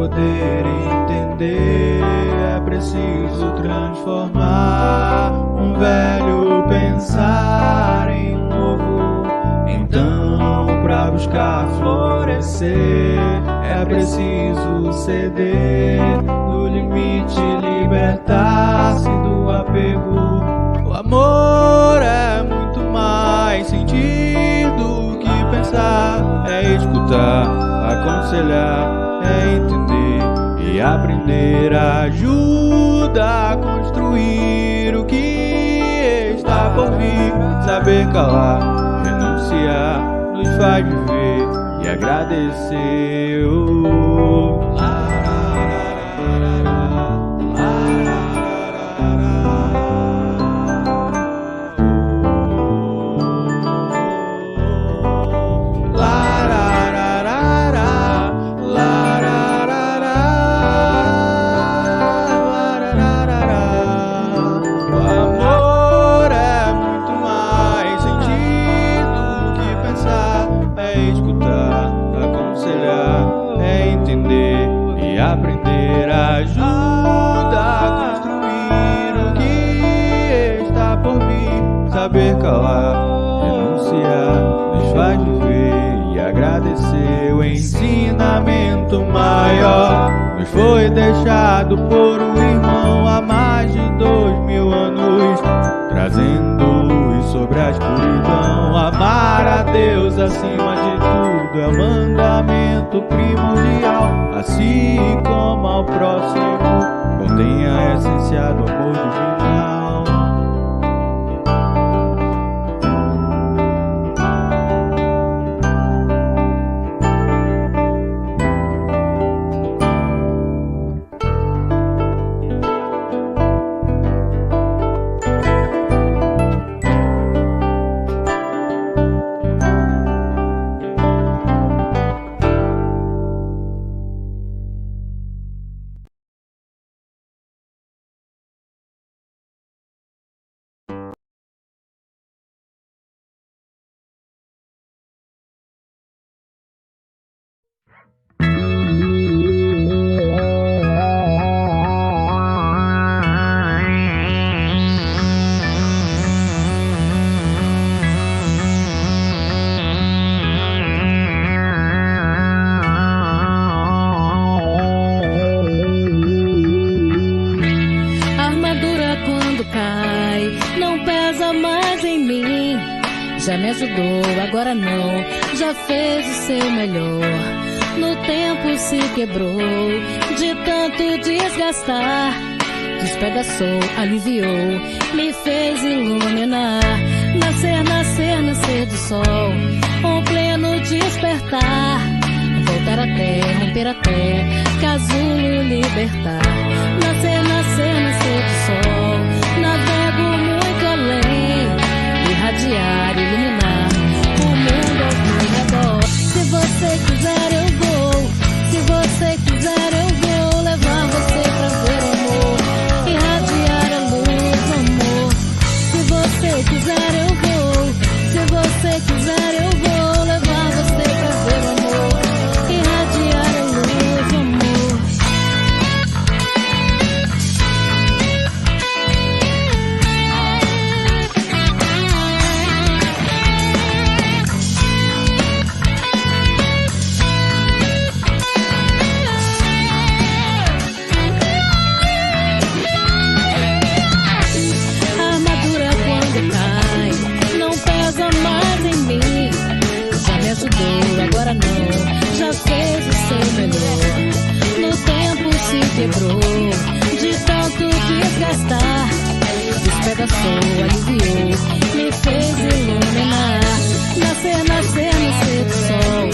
poder entender, é preciso transformar um velho pensar em um novo. Então, pra buscar florescer, é preciso ceder do limite, libertar-se do apego. O amor é muito mais sentido que pensar, é escutar, aconselhar, é entender e aprender. Ajuda a construir o que está por vir. Saber calar, renunciar, nos faz viver e agradecer. Aprender ajuda a construir o que está por vir. Saber calar, renunciar, nos faz viver e agradecer. O ensinamento maior nos foi deixado por um irmão há mais de 2000 anos, trazendo luz sobre a escuridão. Amar a Deus acima de tudo é o mandamento primordial, assim como ao próximo contém a essência do amor divinal. Já me ajudou, agora não, já fez o seu melhor. No tempo se quebrou, de tanto desgastar. Despedaçou, aliviou, me fez iluminar. Nascer, nascer, nascer do sol, um pleno despertar. Voltar até, romper até, casulo libertar. Nascer, nascer, nascer do sol, navego muito além. Irradiar, iluminar o mundo ao meu redor. Se você quiser eu vou, se você quiser eu vou levar você pra ver o amor, irradiar a luz do amor. Se você quiser eu vou, se você quiser eu vou levar você pra ver o amor, irradiar a luz do amor. Agora não, já fez o seu melhor. No tempo se quebrou, de tanto desgastar. Despedaçou, aliviou, me fez iluminar. Nascer, nascer, nascer do sol,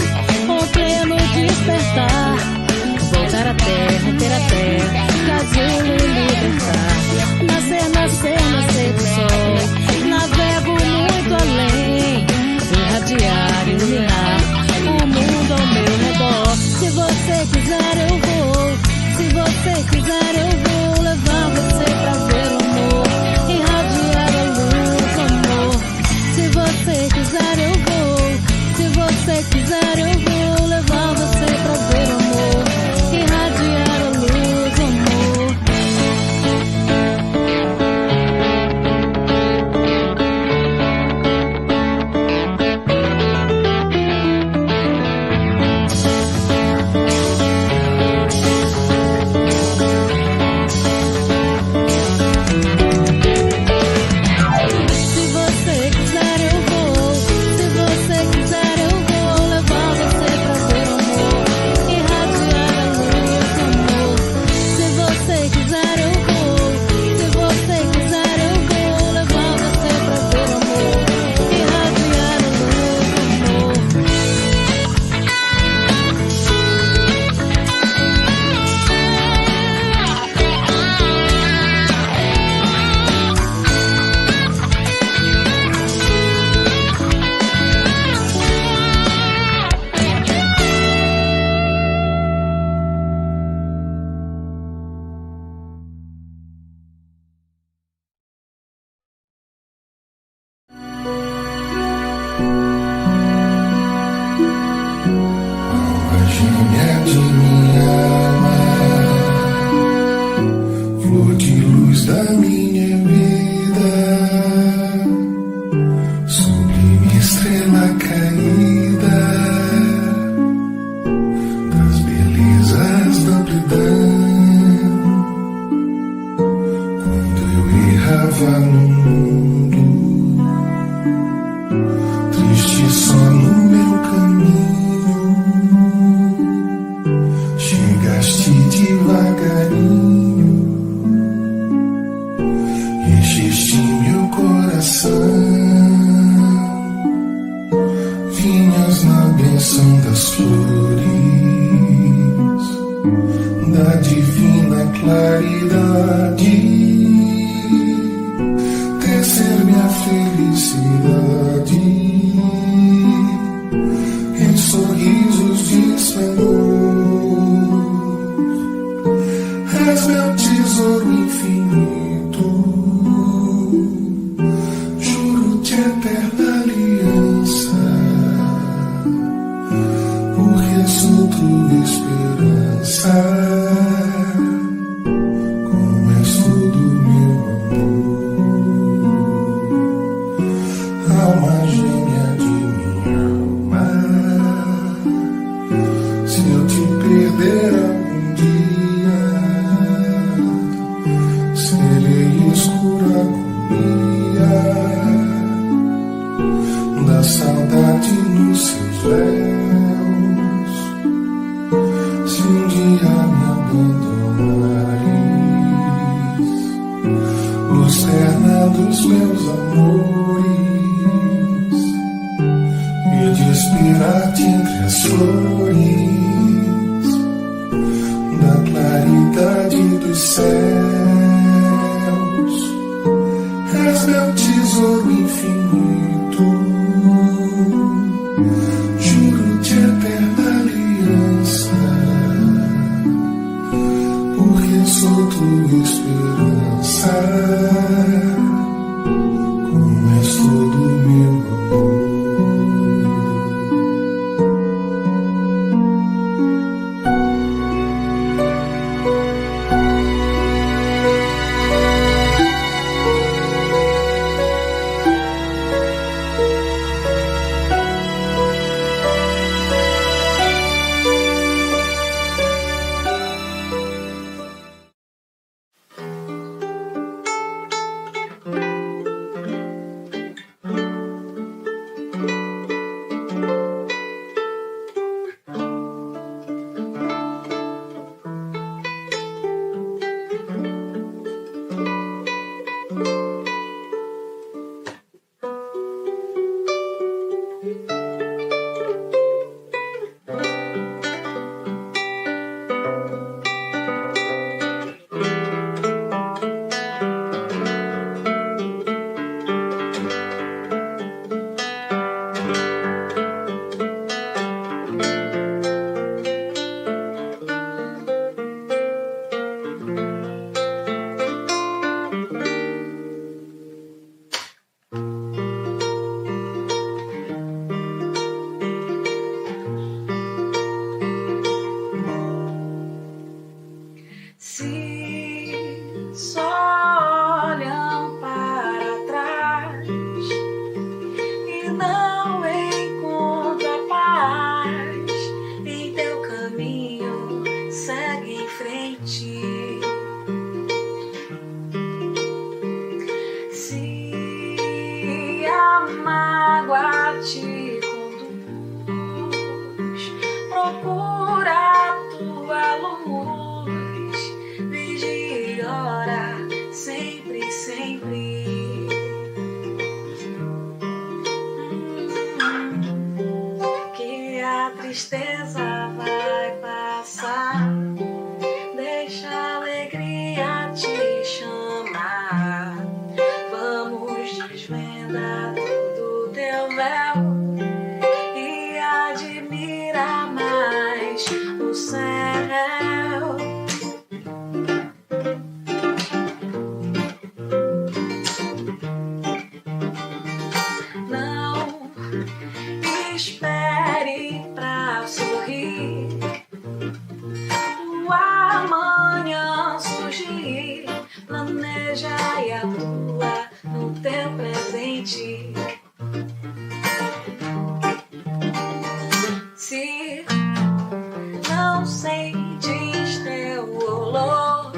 um pleno despertar. Voltar até, romper até, casulo libertar. Nascer, nascer, nascer do sol, navego muito além. Irradiar, iluminar o mundo ao meu redor. Se você quiser eu vou, se você quiser eu vou levar você pra ver o amor, irradiar a luz do amor. Se você quiser eu vou, se você quiser eu vou levar você pra ver o de minha alma, flor de luz da minha vida, sublime estrela caída das belezas da amplidão. Quando eu errava no mundo, triste só no meu caminho, chegaste devagarinho, encheste meu coração, vinhas na bênção das flores, da divina claridade, tecer minha felicidade em sorrisos de esplendor. És meu tesouro infinito, juro-te eterna aliança, porque sou tua esperança, como és todo meu amor, alma gêmea de minha alma. Se eu te perder algum dia, serei escura agonia da saudade nos seus véus. Se um dia me abandonares, luz terna dos meus amores, e de esperar-te entre as flores da claridade dos céus. És meu tesouro infinito, juro-te eterna aliança, porque sou tua esperança, como és todo meu amor. Tristeza vai passar, deixa a alegria te chamar. Vamos desvendar todo teu véu e admira mais o céu. Não espere pra sorrir, sementes teu olor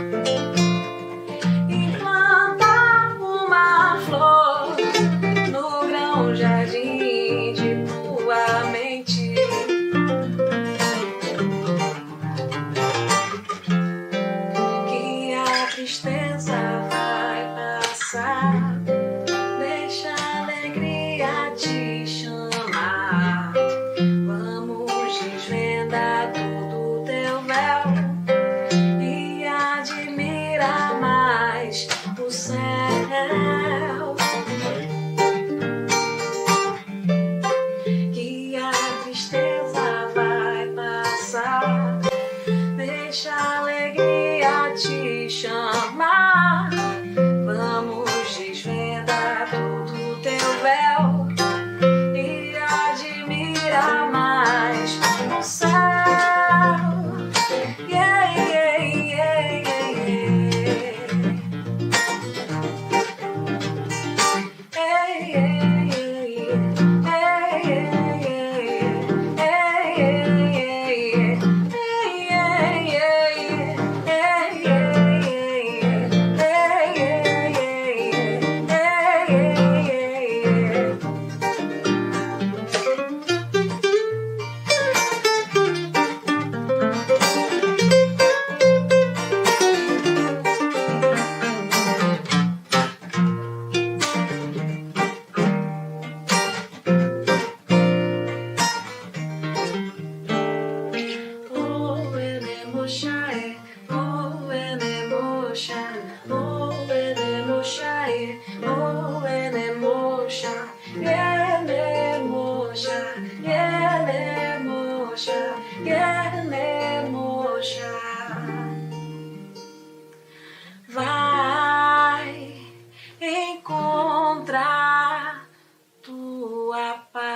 e planta uma flor no grão jardim de tua mente. Que a tristeza vai passar, deixa a alegria te chamar. Vamos desvendar todo teu véu e admirar mais o céu. Que a tristeza vai passar, deixa a alegria te chamar. Vamos desvendar todo teu véu e admirar mais o céu. Yeah, yeah, yeah, yeah, yeah. Hey, yeah, yeah, yeah. Hey, yeah, yeah, yeah. Hey, yeah, yeah, yeah. Hey, yeah, yeah, yeah. Hey, yeah, yeah, yeah. Hey, yeah, yeah, yeah. Oh, enemoshae, oh, enemosha, oh, enemoshae, oh, enemosha, enemosha, enemosha, enemosha. Vai encontrar tua paz.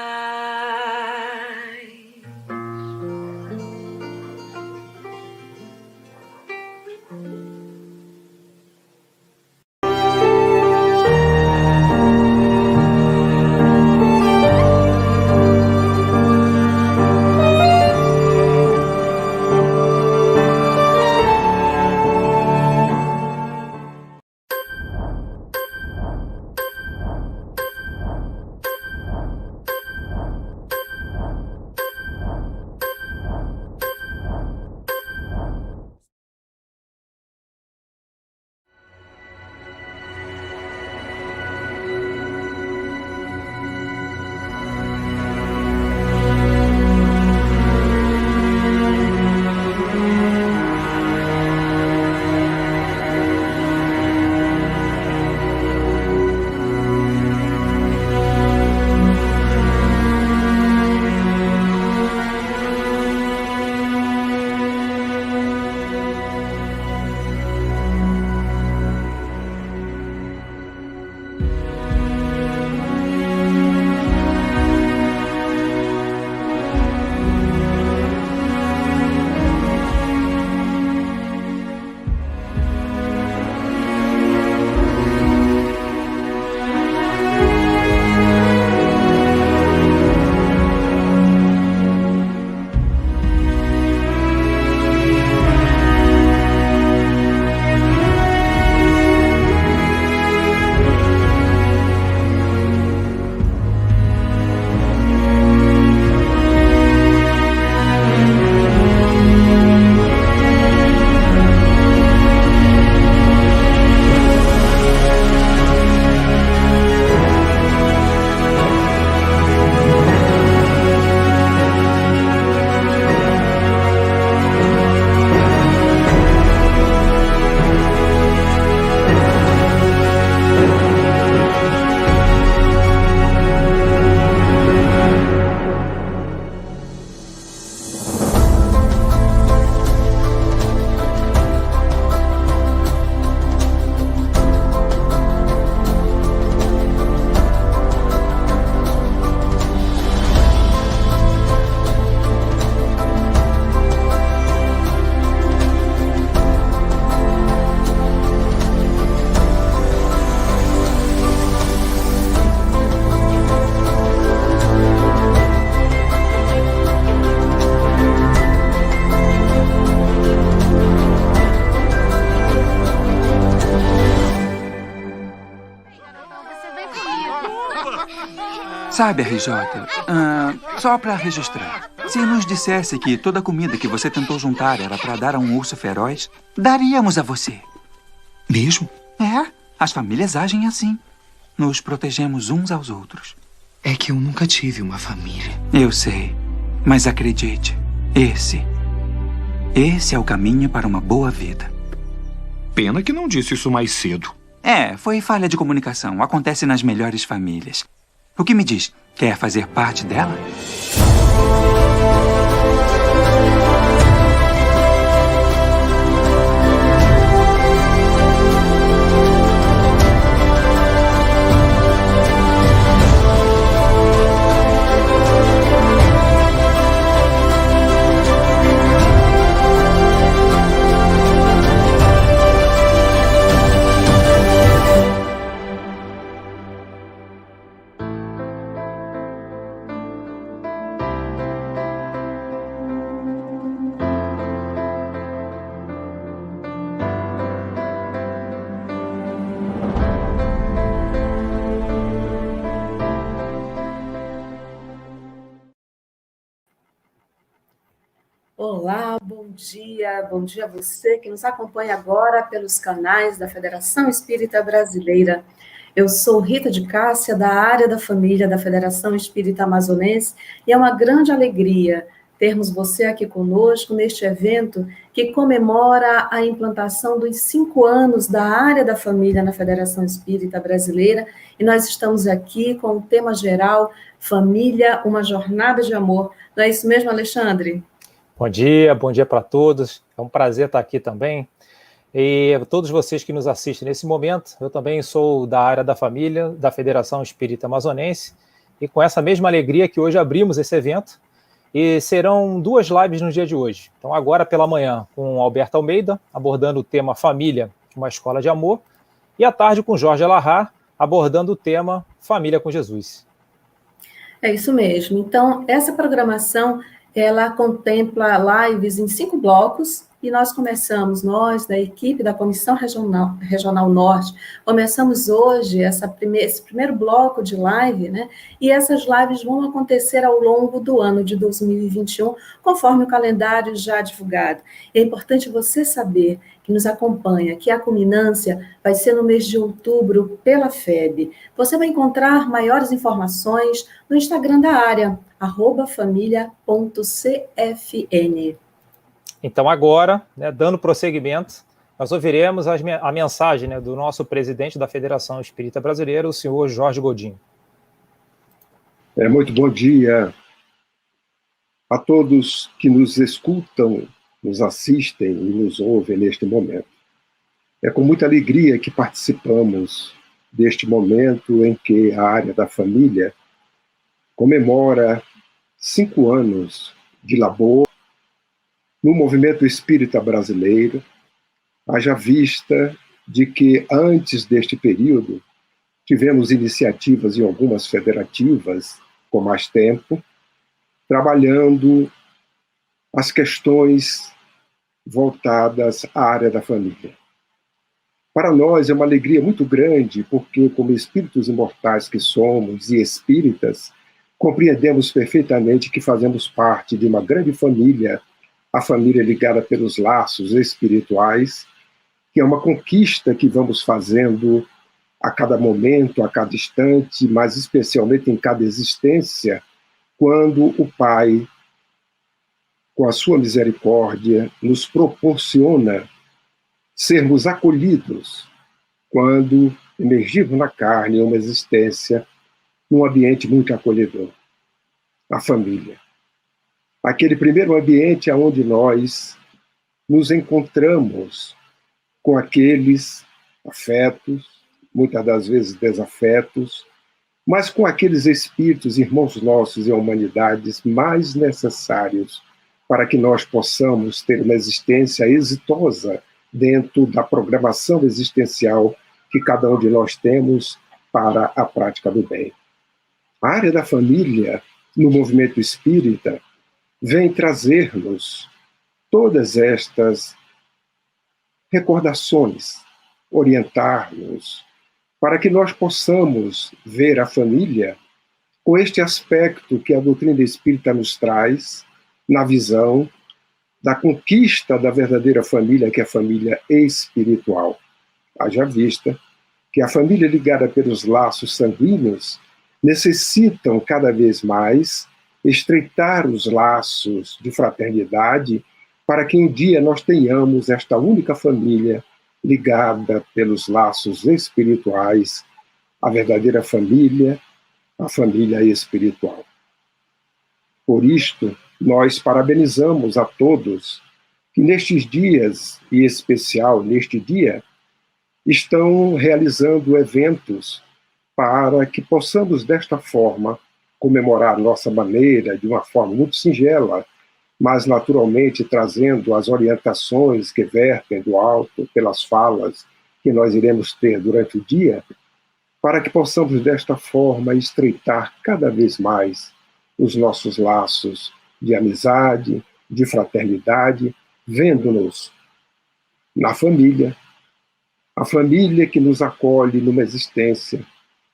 Sabe, RJ, só para registrar, se nos dissesse que toda a comida que você tentou juntar era para dar a um urso feroz, daríamos a você. Mesmo? É, as famílias agem assim. Nos protegemos uns aos outros. É que eu nunca tive uma família. Eu sei, mas acredite, esse é o caminho para uma boa vida. Pena que não disse isso mais cedo. Foi falha de comunicação. Acontece nas melhores famílias. O que me diz? Quer fazer parte dela? Olá, bom dia a você que nos acompanha agora pelos canais da Federação Espírita Brasileira. Eu sou Rita de Cássia, da área da família da Federação Espírita Amazonense, e é uma grande alegria termos você aqui conosco neste evento que comemora a implantação dos 5 anos da área da família na Federação Espírita Brasileira, e nós estamos aqui com o tema geral, Família, uma jornada de amor. Não é isso mesmo, Alexandre? Bom dia para todos. É um prazer estar aqui também. E a todos vocês que nos assistem nesse momento, eu também sou da área da família, da Federação Espírita Amazonense, e com essa mesma alegria que hoje abrimos esse evento, e serão 2 lives no dia de hoje. Então, agora pela manhã, com Alberto Almeida, abordando o tema Família, uma escola de amor, e à tarde com Jorge Alahá, abordando o tema Família com Jesus. É isso mesmo. Então, essa programação ela contempla lives em 5 blocos, e nós começamos, nós, da equipe da Comissão Regional Norte, começamos hoje esse primeiro bloco de live, né? E essas lives vão acontecer ao longo do ano de 2021, conforme o calendário já divulgado. E é importante você saber, que nos acompanha, que a culminância vai ser no mês de outubro pela FEB. Você vai encontrar maiores informações no Instagram da área, @família.cfn. Então agora, dando prosseguimento, nós ouviremos a mensagem do nosso presidente da Federação Espírita Brasileira, o senhor Jorge Godinho. Muito bom dia a todos que nos escutam, nos assistem e nos ouvem neste momento. É com muita alegria que participamos deste momento em que a área da família comemora 5 anos de labor no movimento espírita brasileiro, haja vista de que antes deste período tivemos iniciativas em algumas federativas com mais tempo, trabalhando as questões voltadas à área da família. Para nós é uma alegria muito grande, porque como espíritos imortais que somos e espíritas, compreendemos perfeitamente que fazemos parte de uma grande família, a família ligada pelos laços espirituais, que é uma conquista que vamos fazendo a cada momento, a cada instante, mas especialmente em cada existência, quando o Pai, com a sua misericórdia, nos proporciona sermos acolhidos quando emergimos na carne uma existência num ambiente muito acolhedor, a família. Aquele primeiro ambiente onde nós nos encontramos com aqueles afetos, muitas das vezes desafetos, mas com aqueles espíritos, irmãos nossos e humanidades mais necessários para que nós possamos ter uma existência exitosa dentro da programação existencial que cada um de nós temos para a prática do bem. A área da família, no movimento espírita, vem trazer-nos todas estas recordações, orientar-nos, para que nós possamos ver a família com este aspecto que a doutrina espírita nos traz, na visão da conquista da verdadeira família, que é a família espiritual. Haja vista que a família ligada pelos laços sanguíneos necessitam cada vez mais estreitar os laços de fraternidade para que um dia nós tenhamos esta única família ligada pelos laços espirituais, a verdadeira família, a família espiritual. Por isto, nós parabenizamos a todos que nestes dias, e em especial neste dia, estão realizando eventos para que possamos, desta forma, comemorar nossa maneira, de uma forma muito singela, mas naturalmente trazendo as orientações que vertem do alto pelas falas que nós iremos ter durante o dia, para que possamos, desta forma, estreitar cada vez mais os nossos laços de amizade, de fraternidade, vendo-nos na família, a família que nos acolhe numa existência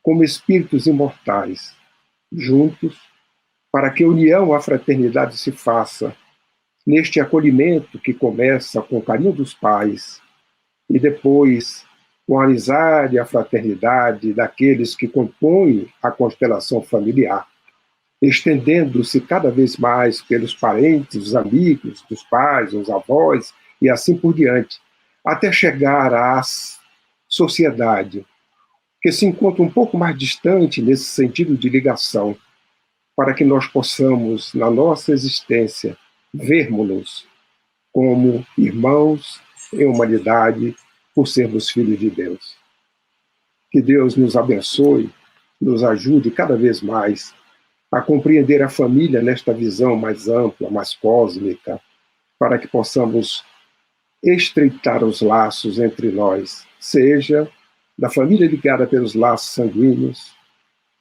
como espíritos imortais, juntos, para que a união, a fraternidade se faça neste acolhimento que começa com o carinho dos pais e depois com a amizade e a fraternidade daqueles que compõem a constelação familiar, estendendo-se cada vez mais pelos parentes, os amigos, dos pais, os avós e assim por diante, até chegar à sociedade, que se encontra um pouco mais distante nesse sentido de ligação, para que nós possamos, na nossa existência, vermos-nos como irmãos em humanidade, por sermos filhos de Deus. Que Deus nos abençoe, nos ajude cada vez mais a compreender a família nesta visão mais ampla, mais cósmica, para que possamos estreitar os laços entre nós, seja da família ligada pelos laços sanguíneos,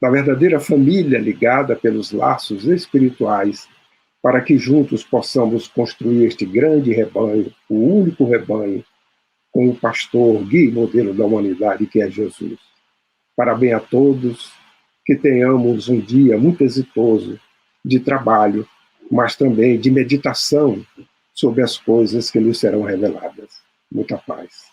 da verdadeira família ligada pelos laços espirituais, para que juntos possamos construir este grande rebanho, o único rebanho, com o pastor, guia e modelo da humanidade, que é Jesus. Parabéns a todos, que tenhamos um dia muito exitoso de trabalho, mas também de meditação sobre as coisas que nos serão reveladas. Muita paz.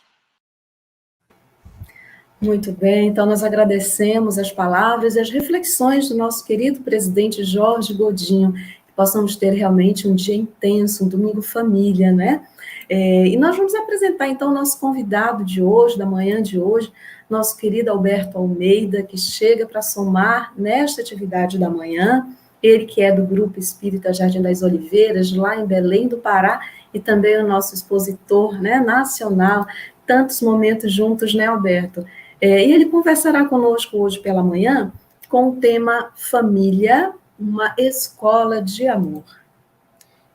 Muito bem, então nós agradecemos as palavras e as reflexões do nosso querido presidente Jorge Godinho, que possamos ter realmente um dia intenso, um domingo família, né? E nós vamos apresentar então o nosso convidado de hoje, da manhã de hoje, nosso querido Alberto Almeida, que chega para somar nesta atividade da manhã, ele que é do Grupo Espírita Jardim das Oliveiras, lá em Belém do Pará, e também o nosso expositor, né, nacional, tantos momentos juntos, né, Alberto? E ele conversará conosco hoje pela manhã com o tema Família, uma escola de amor.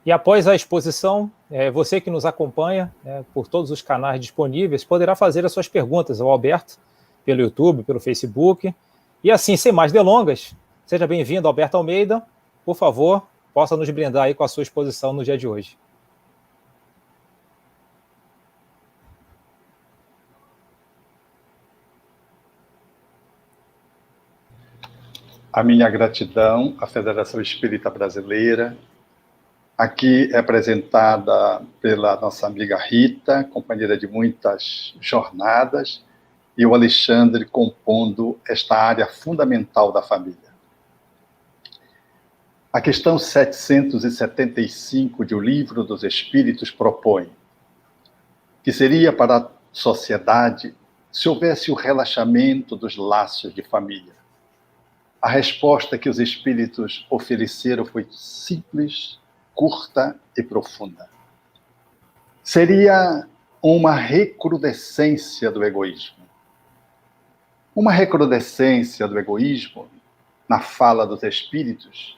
E após a exposição, você que nos acompanha por todos os canais disponíveis, poderá fazer as suas perguntas ao Alberto, pelo YouTube, pelo Facebook. E assim, sem mais delongas, seja bem-vindo, Alberto Almeida. Por favor, possa nos brindar aí com a sua exposição no dia de hoje. A minha gratidão à Federação Espírita Brasileira, aqui apresentada pela nossa amiga Rita, companheira de muitas jornadas, e o Alexandre compondo esta área fundamental da família. A questão 775 de O Livro dos Espíritos propõe que seria para a sociedade se houvesse o relaxamento dos laços de família. A resposta que os espíritos ofereceram foi simples, curta e profunda. Seria uma recrudescência do egoísmo. Uma recrudescência do egoísmo, na fala dos espíritos,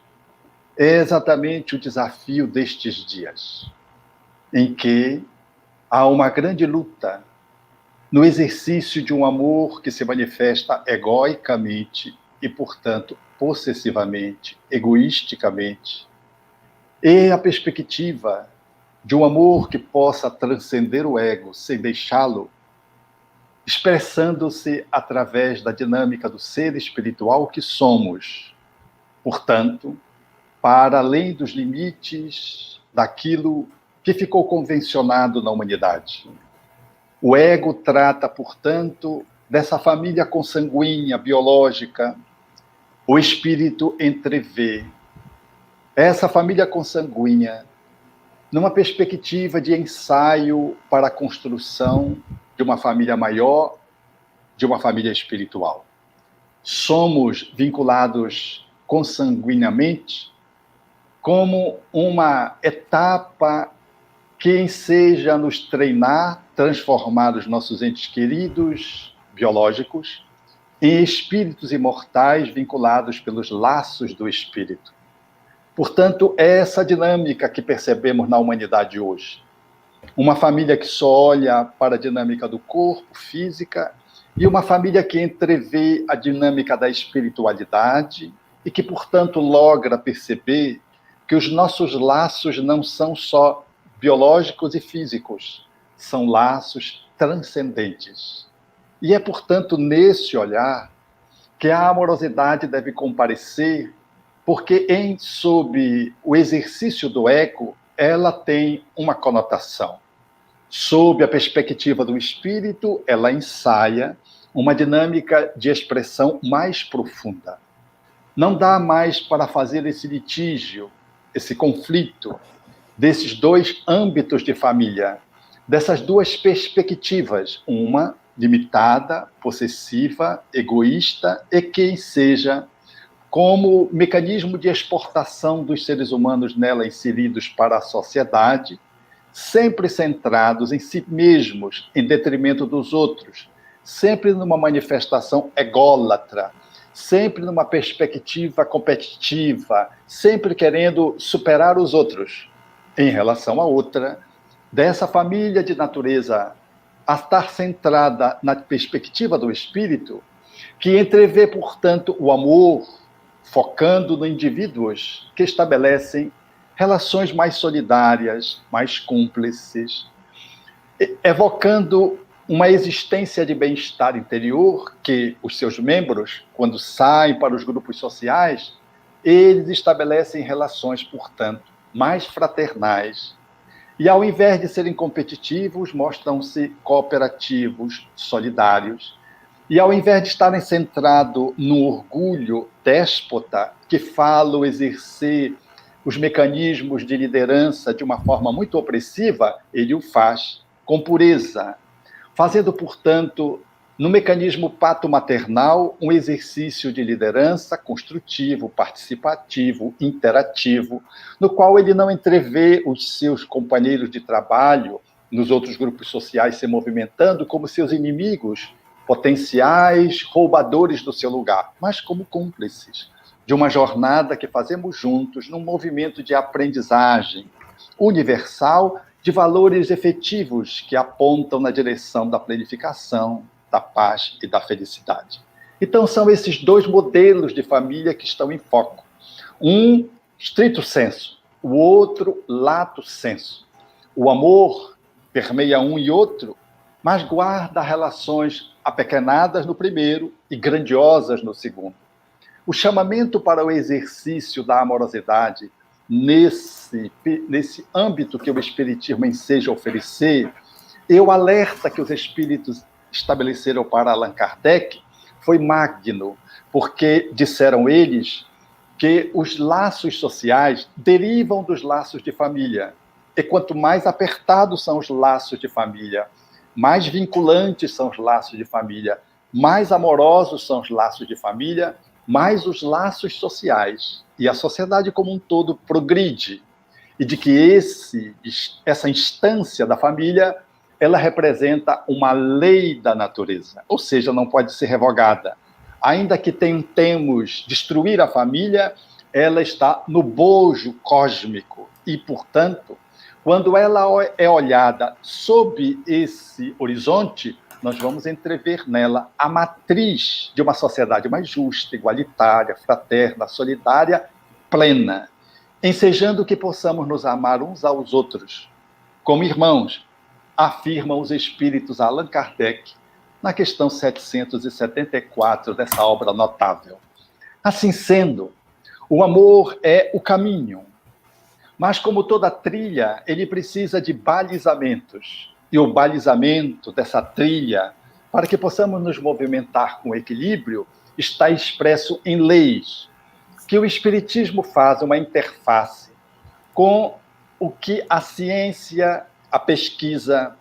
é exatamente o desafio destes dias, em que há uma grande luta no exercício de um amor que se manifesta egoicamente e, portanto, possessivamente, egoisticamente, e a perspectiva de um amor que possa transcender o ego sem deixá-lo, expressando-se através da dinâmica do ser espiritual que somos, portanto, para além dos limites daquilo que ficou convencionado na humanidade. O ego trata, portanto, dessa família consanguínea, biológica. O espírito entrevê essa família consanguínea numa perspectiva de ensaio para a construção de uma família maior, de uma família espiritual. Somos vinculados consanguineamente como uma etapa que enseja nos treinar, transformar os nossos entes queridos, biológicos, em espíritos imortais vinculados pelos laços do espírito. Portanto, é essa dinâmica que percebemos na humanidade hoje. Uma família que só olha para a dinâmica do corpo, física, e uma família que entrevê a dinâmica da espiritualidade e que, portanto, logra perceber que os nossos laços não são só biológicos e físicos, são laços transcendentes. E é, portanto, nesse olhar que a amorosidade deve comparecer, porque sob o exercício do ego, ela tem uma conotação. Sob a perspectiva do espírito, ela ensaia uma dinâmica de expressão mais profunda. Não dá mais para fazer esse litígio, esse conflito, desses dois âmbitos de família, dessas duas perspectivas, uma limitada, possessiva, egoísta, e que seja como mecanismo de exportação dos seres humanos nela inseridos para a sociedade, sempre centrados em si mesmos, em detrimento dos outros, sempre numa manifestação ególatra, sempre numa perspectiva competitiva, sempre querendo superar os outros em relação à outra, dessa família de natureza a estar centrada na perspectiva do espírito, que entrevê, portanto, o amor, focando no indivíduos que estabelecem relações mais solidárias, mais cúmplices, evocando uma existência de bem-estar interior que os seus membros, quando saem para os grupos sociais, eles estabelecem relações, portanto, mais fraternais. E, ao invés de serem competitivos, mostram-se cooperativos, solidários. E, ao invés de estarem centrados no orgulho déspota, que fala exercer os mecanismos de liderança de uma forma muito opressiva, ele o faz com pureza, fazendo, portanto, no mecanismo pato-maternal, um exercício de liderança construtivo, participativo, interativo, no qual ele não entrevê os seus companheiros de trabalho nos outros grupos sociais se movimentando como seus inimigos, potenciais roubadores do seu lugar, mas como cúmplices de uma jornada que fazemos juntos num movimento de aprendizagem universal de valores efetivos que apontam na direção da planificação, da paz e da felicidade. Então, são esses dois modelos de família que estão em foco. Um, stricto sensu, o outro, lato sensu. O amor permeia um e outro, mas guarda relações apequenadas no primeiro e grandiosas no segundo. O chamamento para o exercício da amorosidade nesse âmbito que o Espiritismo enseja oferecer, o alerta que os Espíritos estabeleceram para Allan Kardec foi magno, porque disseram eles que os laços sociais derivam dos laços de família. E quanto mais apertados são os laços de família, mais vinculantes são os laços de família, mais amorosos são os laços de família, mais os laços sociais. E a sociedade como um todo progride. E de que essa instância da família, ela representa uma lei da natureza, ou seja, não pode ser revogada. Ainda que tentemos destruir a família, ela está no bojo cósmico. E, portanto, quando ela é olhada sob esse horizonte, nós vamos entrever nela a matriz de uma sociedade mais justa, igualitária, fraterna, solidária, plena, ensejando que possamos nos amar uns aos outros, como irmãos, afirmam os espíritos Allan Kardec na questão 774 dessa obra notável. Assim sendo, O amor é o caminho. Mas, como toda trilha, ele precisa de balizamentos. E o balizamento dessa trilha, para que possamos nos movimentar com equilíbrio, está expresso em leis, que o Espiritismo faz uma interface com o que a ciência, a pesquisa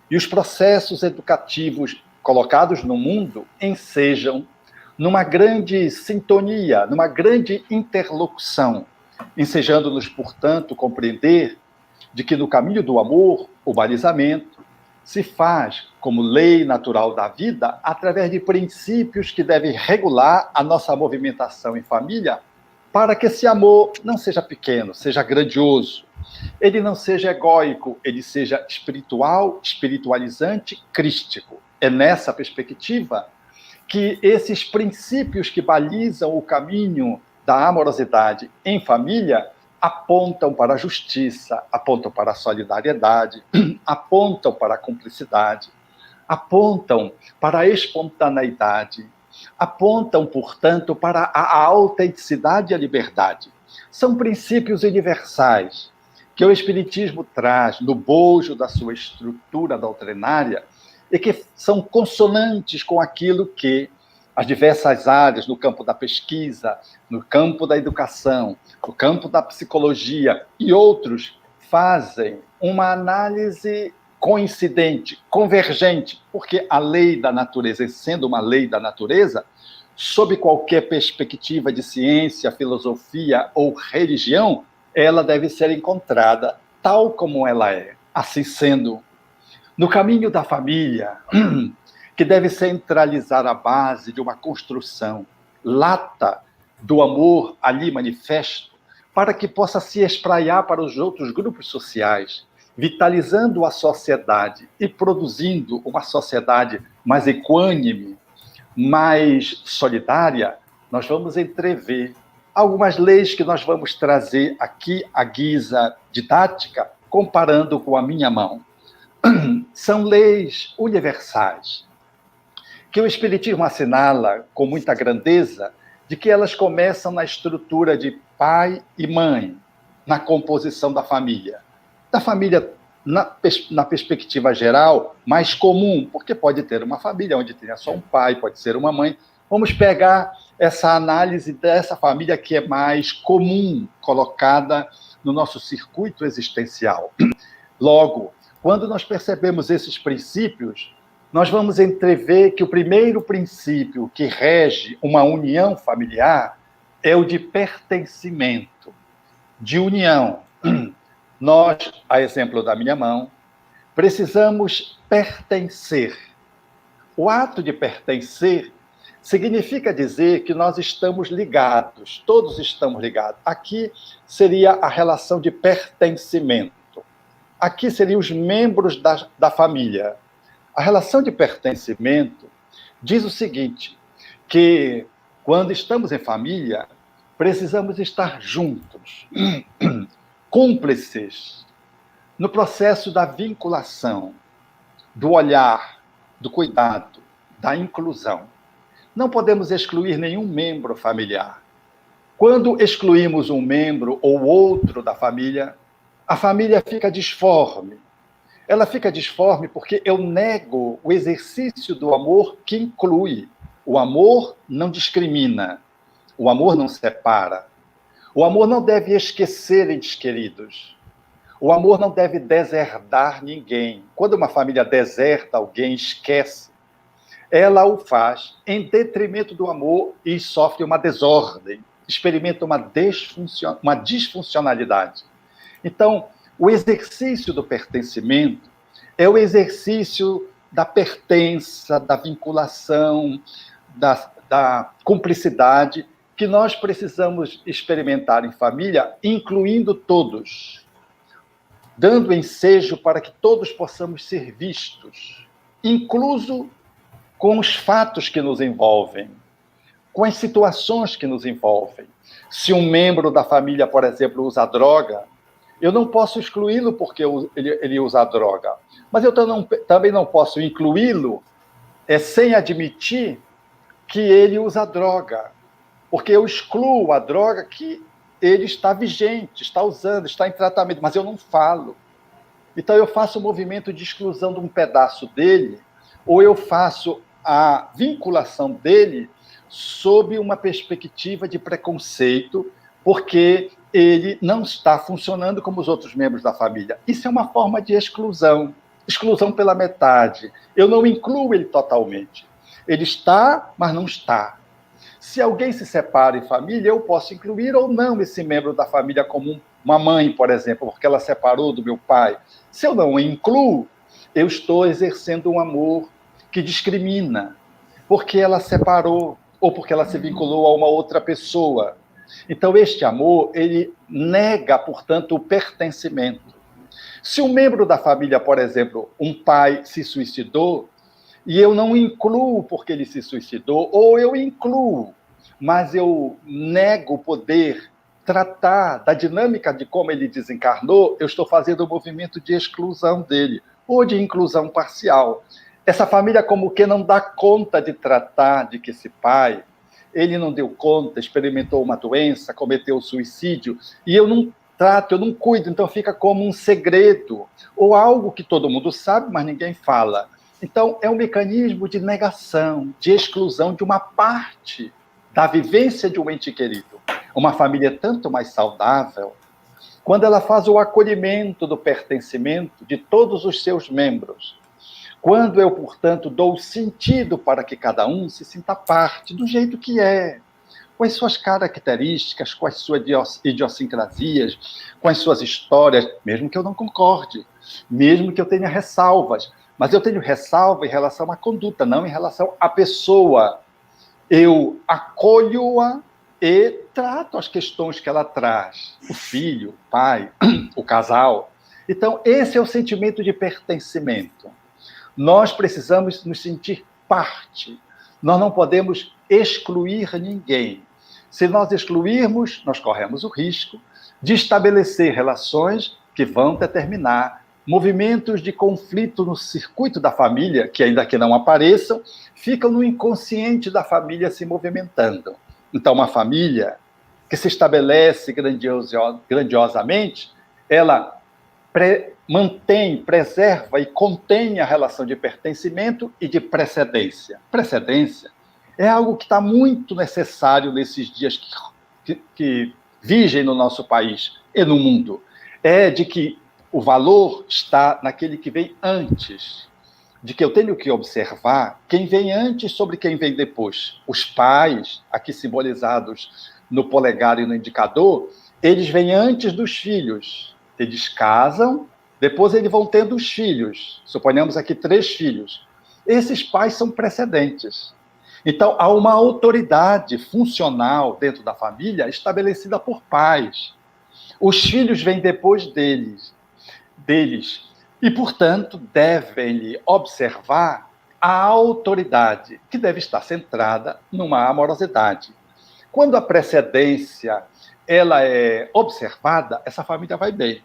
e os processos educativos colocados no mundo ensejam numa grande sintonia, numa grande interlocução, ensejando-nos, portanto, compreender de que no caminho do amor, o balizamento se faz como lei natural da vida através de princípios que devem regular a nossa movimentação em família para que esse amor não seja pequeno, seja grandioso, ele não seja egóico, ele seja espiritual, espiritualizante, crístico. É nessa perspectiva que esses princípios que balizam o caminho da amorosidade em família apontam para a justiça, apontam para a solidariedade, apontam para a cumplicidade, apontam para a espontaneidade, apontam, portanto, para a autenticidade e a liberdade. São princípios universais que o Espiritismo traz no bojo da sua estrutura doutrinária e que são consonantes com aquilo que as diversas áreas no campo da pesquisa, no campo da educação, no campo da psicologia e outros fazem uma análise coincidente, convergente, porque a lei da natureza, sendo uma lei da natureza, sob qualquer perspectiva de ciência, filosofia ou religião, ela deve ser encontrada tal como ela é. Assim sendo, no caminho da família, que deve centralizar a base de uma construção lata do amor ali manifesto, para que possa se espraiar para os outros grupos sociais, vitalizando a sociedade e produzindo uma sociedade mais equânime, mais solidária, nós vamos entrever algumas leis que nós vamos trazer aqui à guisa didática, comparando com a minha mão. São leis universais, que o Espiritismo assinala com muita grandeza, de que elas começam na estrutura de pai e mãe, na composição da família. Da família, na perspectiva geral, mais comum, porque pode ter uma família onde tenha só um pai, pode ser uma mãe. Vamos pegar essa análise dessa família que é mais comum, colocada no nosso circuito existencial. Logo, quando nós percebemos esses princípios, nós vamos entrever que o primeiro princípio que rege uma união familiar é o de pertencimento, de união. Nós, a exemplo da minha mão, precisamos pertencer. O ato de pertencer significa dizer que nós estamos ligados, todos estamos ligados. Aqui seria a relação de pertencimento. Aqui seriam os membros da família. A relação de pertencimento diz o seguinte, que quando estamos em família, precisamos estar juntos, cúmplices, no processo da vinculação, do olhar, do cuidado, da inclusão. Não podemos excluir nenhum membro familiar. Quando excluímos um membro ou outro da família, a família fica disforme. Ela fica disforme porque eu nego o exercício do amor que inclui. O amor não discrimina. O amor não separa. O amor não deve esquecer entes queridos. O amor não deve deserdar ninguém. Quando uma família deserta alguém, esquece, ela o faz em detrimento do amor e sofre uma desordem, experimenta uma disfuncionalidade. Então, o exercício do pertencimento é o exercício da pertença, da vinculação, da cumplicidade que nós precisamos experimentar em família, incluindo todos, dando ensejo para que todos possamos ser vistos, incluso com os fatos que nos envolvem, com as situações que nos envolvem. Se um membro da família, por exemplo, usa droga, eu não posso excluí-lo porque ele usa droga, mas eu também não posso incluí-lo sem admitir que ele usa droga, porque eu excluo a droga que ele está vigente, está usando, está em tratamento, mas eu não falo. Então eu faço o movimento de exclusão de um pedaço dele, ou eu faço a vinculação dele sob uma perspectiva de preconceito, porque ele não está funcionando como os outros membros da família. Isso é uma forma de exclusão pela metade. Eu não incluo ele totalmente. Ele está, mas não está. Se alguém se separa em família, eu posso incluir ou não esse membro da família como uma mãe, por exemplo, porque ela separou do meu pai. Se eu não incluo, eu estou exercendo um amor que discrimina, porque ela separou ou porque ela se vinculou a uma outra pessoa. Então, este amor, ele nega, portanto, o pertencimento. Se um membro da família, por exemplo, um pai se suicidou, e eu não incluo porque ele se suicidou, ou eu incluo, mas eu nego o poder tratar da dinâmica de como ele desencarnou, eu estou fazendo um movimento de exclusão dele, ou de inclusão parcial. Essa família como que não dá conta de tratar de que esse pai, ele não deu conta, experimentou uma doença, cometeu suicídio, e eu não trato, eu não cuido, então fica como um segredo, ou algo que todo mundo sabe, mas ninguém fala. Então, é um mecanismo de negação, de exclusão de uma parte da vivência de um ente querido. Uma família tanto mais saudável, quando ela faz o acolhimento do pertencimento de todos os seus membros. Quando eu, portanto, dou sentido para que cada um se sinta parte do jeito que é, com as suas características, com as suas idiosincrasias, com as suas histórias, mesmo que eu não concorde, mesmo que eu tenha ressalvas. Mas eu tenho ressalva em relação à conduta, não em relação à pessoa. Eu acolho-a e trato as questões que ela traz. O filho, o pai, o casal. Então, esse é o sentimento de pertencimento. Nós precisamos nos sentir parte. Nós não podemos excluir ninguém. Se nós excluirmos, nós corremos o risco de estabelecer relações que vão determinar movimentos de conflito no circuito da família, que ainda que não apareçam, ficam no inconsciente da família se movimentando. Então, uma família que se estabelece grandiosamente, ela mantém, preserva e contém a relação de pertencimento e de precedência. Precedência é algo que está muito necessário nesses dias que vigem no nosso país e no mundo. É de que o valor está naquele que vem antes, de que eu tenho que observar quem vem antes sobre quem vem depois. Os pais, aqui simbolizados no polegar e no indicador, eles vêm antes dos filhos. Eles casam, depois eles vão tendo os filhos. Suponhamos aqui 3 filhos. Esses pais são precedentes. Então, há uma autoridade funcional dentro da família estabelecida por pais. Os filhos vêm depois deles. E, portanto, devem observar a autoridade, que deve estar centrada numa amorosidade. Quando a precedência ela é observada, essa família vai bem.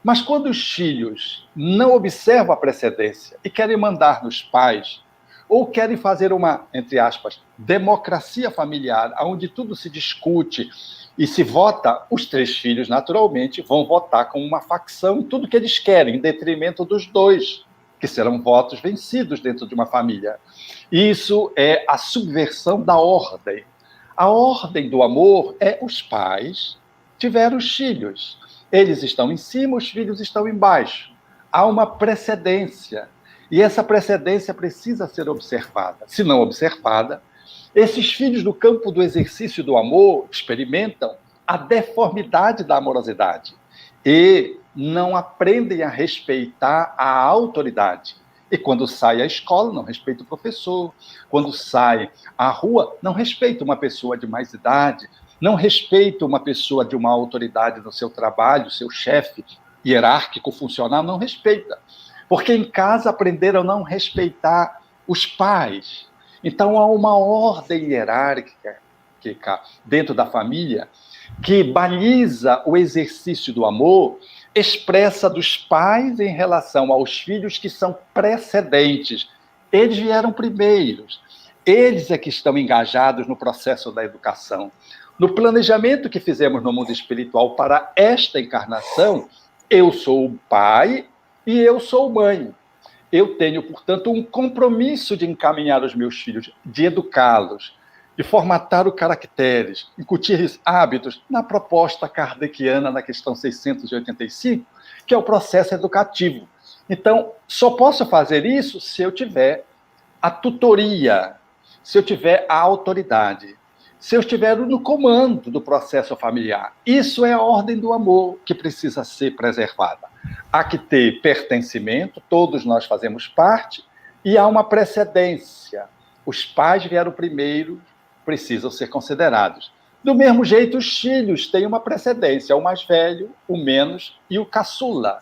Mas quando os filhos não observam a precedência e querem mandar nos pais, ou querem fazer uma, entre aspas, democracia familiar, onde tudo se discute e se vota, os 3 filhos, naturalmente, vão votar com uma facção, tudo que eles querem, em detrimento dos 2, que serão votos vencidos dentro de uma família. Isso é a subversão da ordem. A ordem do amor é os pais tiveram os filhos. Eles estão em cima, os filhos estão embaixo. Há uma precedência. E essa precedência precisa ser observada. Se não observada, esses filhos do campo do exercício do amor experimentam a deformidade da amorosidade e não aprendem a respeitar a autoridade. E quando sai à escola, não respeita o professor. Quando sai à rua, não respeita uma pessoa de mais idade. Não respeita uma pessoa de uma autoridade no seu trabalho, seu chefe hierárquico, funcional, não respeita. Porque em casa aprenderam a não respeitar os pais. Então há uma ordem hierárquica dentro da família que baliza o exercício do amor, expressa dos pais em relação aos filhos que são precedentes. Eles vieram primeiros. Eles é que estão engajados no processo da educação. No planejamento que fizemos no mundo espiritual para esta encarnação, eu sou o pai e eu sou mãe. Eu tenho, portanto, um compromisso de encaminhar os meus filhos, de educá-los, de formatar os caracteres, incutir hábitos na proposta kardeciana, na questão 685, que é o processo educativo. Então, só posso fazer isso se eu tiver a tutoria, se eu tiver a autoridade, se eu estiver no comando do processo familiar. Isso é a ordem do amor que precisa ser preservada. Há que ter pertencimento, todos nós fazemos parte, e há uma precedência. Os pais vieram primeiro, precisam ser considerados. Do mesmo jeito, os filhos têm uma precedência, o mais velho, o menos e o caçula.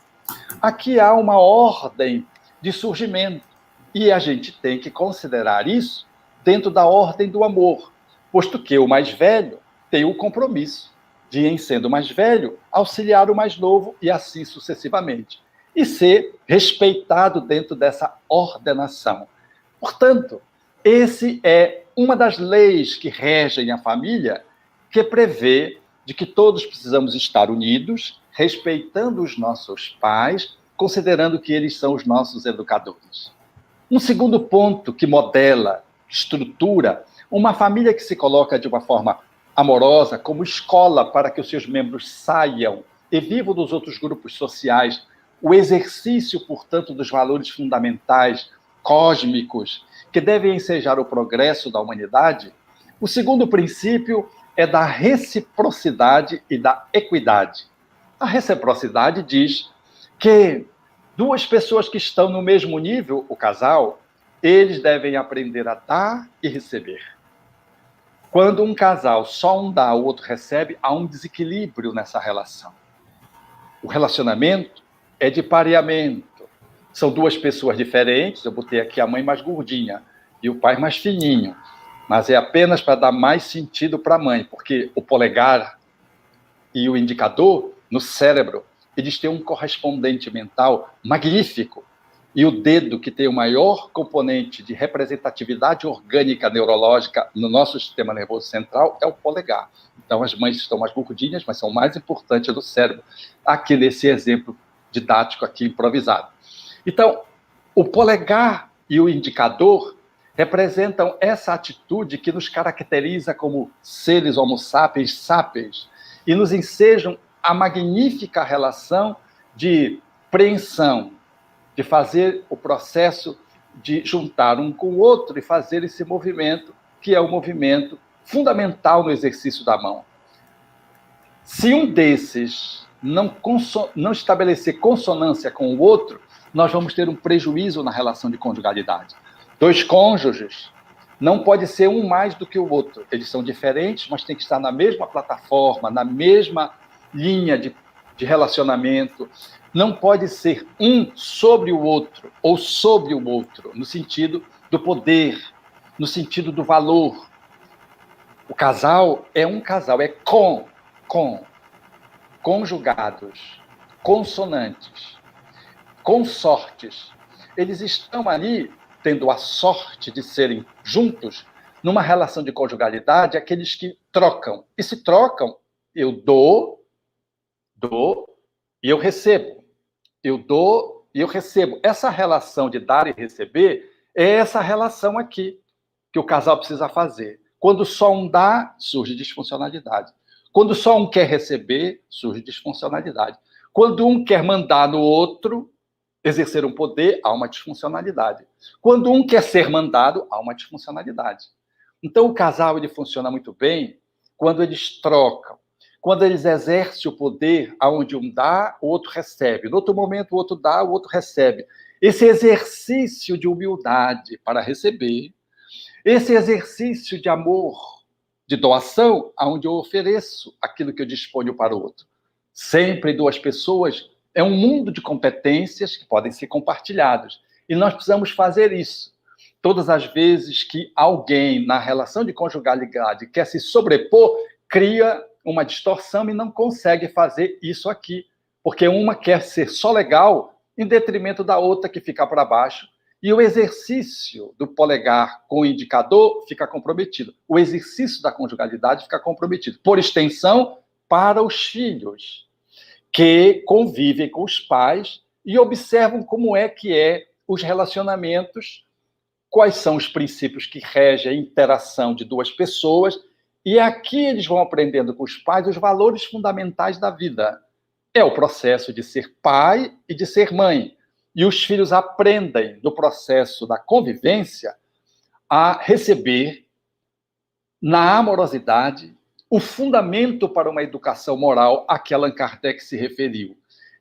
Aqui há uma ordem de surgimento, e a gente tem que considerar isso dentro da ordem do amor, posto que o mais velho tem o compromisso de, em sendo mais velho, auxiliar o mais novo e assim sucessivamente, e ser respeitado dentro dessa ordenação. Portanto, esse é uma das leis que regem a família, que prevê de que todos precisamos estar unidos, respeitando os nossos pais, considerando que eles são os nossos educadores. Um segundo ponto que modela, estrutura, uma família que se coloca de uma forma amorosa como escola para que os seus membros saiam e vivam dos outros grupos sociais, o exercício, portanto, dos valores fundamentais, cósmicos, que devem ensejar o progresso da humanidade. O segundo princípio é da reciprocidade e da equidade. A reciprocidade diz que duas pessoas que estão no mesmo nível, o casal, eles devem aprender a dar e receber. Quando um casal só um dá, o outro recebe, há um desequilíbrio nessa relação. O relacionamento é de pareamento. São duas pessoas diferentes, eu botei aqui a mãe mais gordinha e o pai mais fininho, mas é apenas para dar mais sentido para a mãe, porque o polegar e o indicador no cérebro, eles têm um correspondente mental magnífico. E o dedo, que tem o maior componente de representatividade orgânica neurológica no nosso sistema nervoso central, é o polegar. Então, as mães estão mais gordinhas, mas são mais importantes do cérebro. Aqui nesse exemplo didático aqui improvisado. Então, o polegar e o indicador representam essa atitude que nos caracteriza como seres homo sapiens sapiens e nos ensejam a magnífica relação de preensão, de fazer o processo de juntar um com o outro e fazer esse movimento, que é o movimento fundamental no exercício da mão. Se um desses não estabelecer consonância com o outro, nós vamos ter um prejuízo na relação de conjugalidade. Dois cônjuges não pode ser um mais do que o outro. Eles são diferentes, mas tem que estar na mesma plataforma, na mesma linha de relacionamento. Não pode ser um sobre o outro, ou sobre o outro, no sentido do poder, no sentido do valor. O casal é um casal, é conjugados, consonantes, consortes. Eles estão ali tendo a sorte de serem juntos numa relação de conjugalidade, aqueles que trocam. E se trocam, eu dou e eu recebo. Eu dou e eu recebo. Essa relação de dar e receber é essa relação aqui que o casal precisa fazer. Quando só um dá, surge disfuncionalidade. Quando só um quer receber, surge disfuncionalidade. Quando um quer mandar no outro, exercer um poder, há uma disfuncionalidade. Quando um quer ser mandado, há uma disfuncionalidade. Então, o casal ele funciona muito bem quando eles trocam. Quando eles exercem o poder, aonde um dá, o outro recebe. No outro momento, o outro dá, o outro recebe. Esse exercício de humildade para receber, esse exercício de amor, de doação, aonde eu ofereço aquilo que eu disponho para o outro. Sempre duas pessoas, é um mundo de competências que podem ser compartilhados. E nós precisamos fazer isso. Todas as vezes que alguém, na relação de conjugalidade, quer se sobrepor, cria uma distorção e não consegue fazer isso aqui. Porque uma quer ser só legal em detrimento da outra que fica para baixo E o exercício do polegar com o indicador fica comprometido. O exercício da conjugalidade fica comprometido. Por extensão, para os filhos, que convivem com os pais e observam como é que os relacionamentos, quais são os princípios que regem a interação de duas pessoas, e aqui eles vão aprendendo com os pais os valores fundamentais da vida. É o processo de ser pai e de ser mãe. E os filhos aprendem, no processo da convivência, a receber, na amorosidade, o fundamento para uma educação moral a que Allan Kardec se referiu,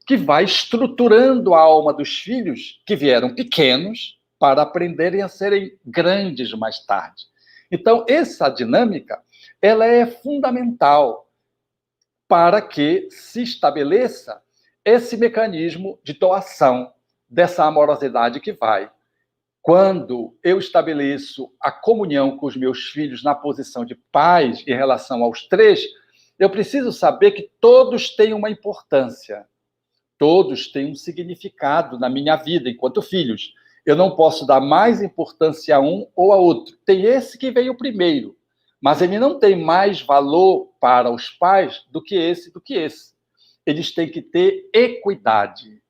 que vai estruturando a alma dos filhos que vieram pequenos para aprenderem a serem grandes mais tarde. Então, essa dinâmica, ela é fundamental para que se estabeleça esse mecanismo de doação dessa amorosidade que vai. Quando eu estabeleço a comunhão com os meus filhos na posição de pais em relação aos três, eu preciso saber que todos têm uma importância. Todos têm um significado na minha vida enquanto filhos. Eu não posso dar mais importância a um ou a outro. Tem esse que veio primeiro, mas ele não tem mais valor para os pais do que esse. Eles têm que ter equidade.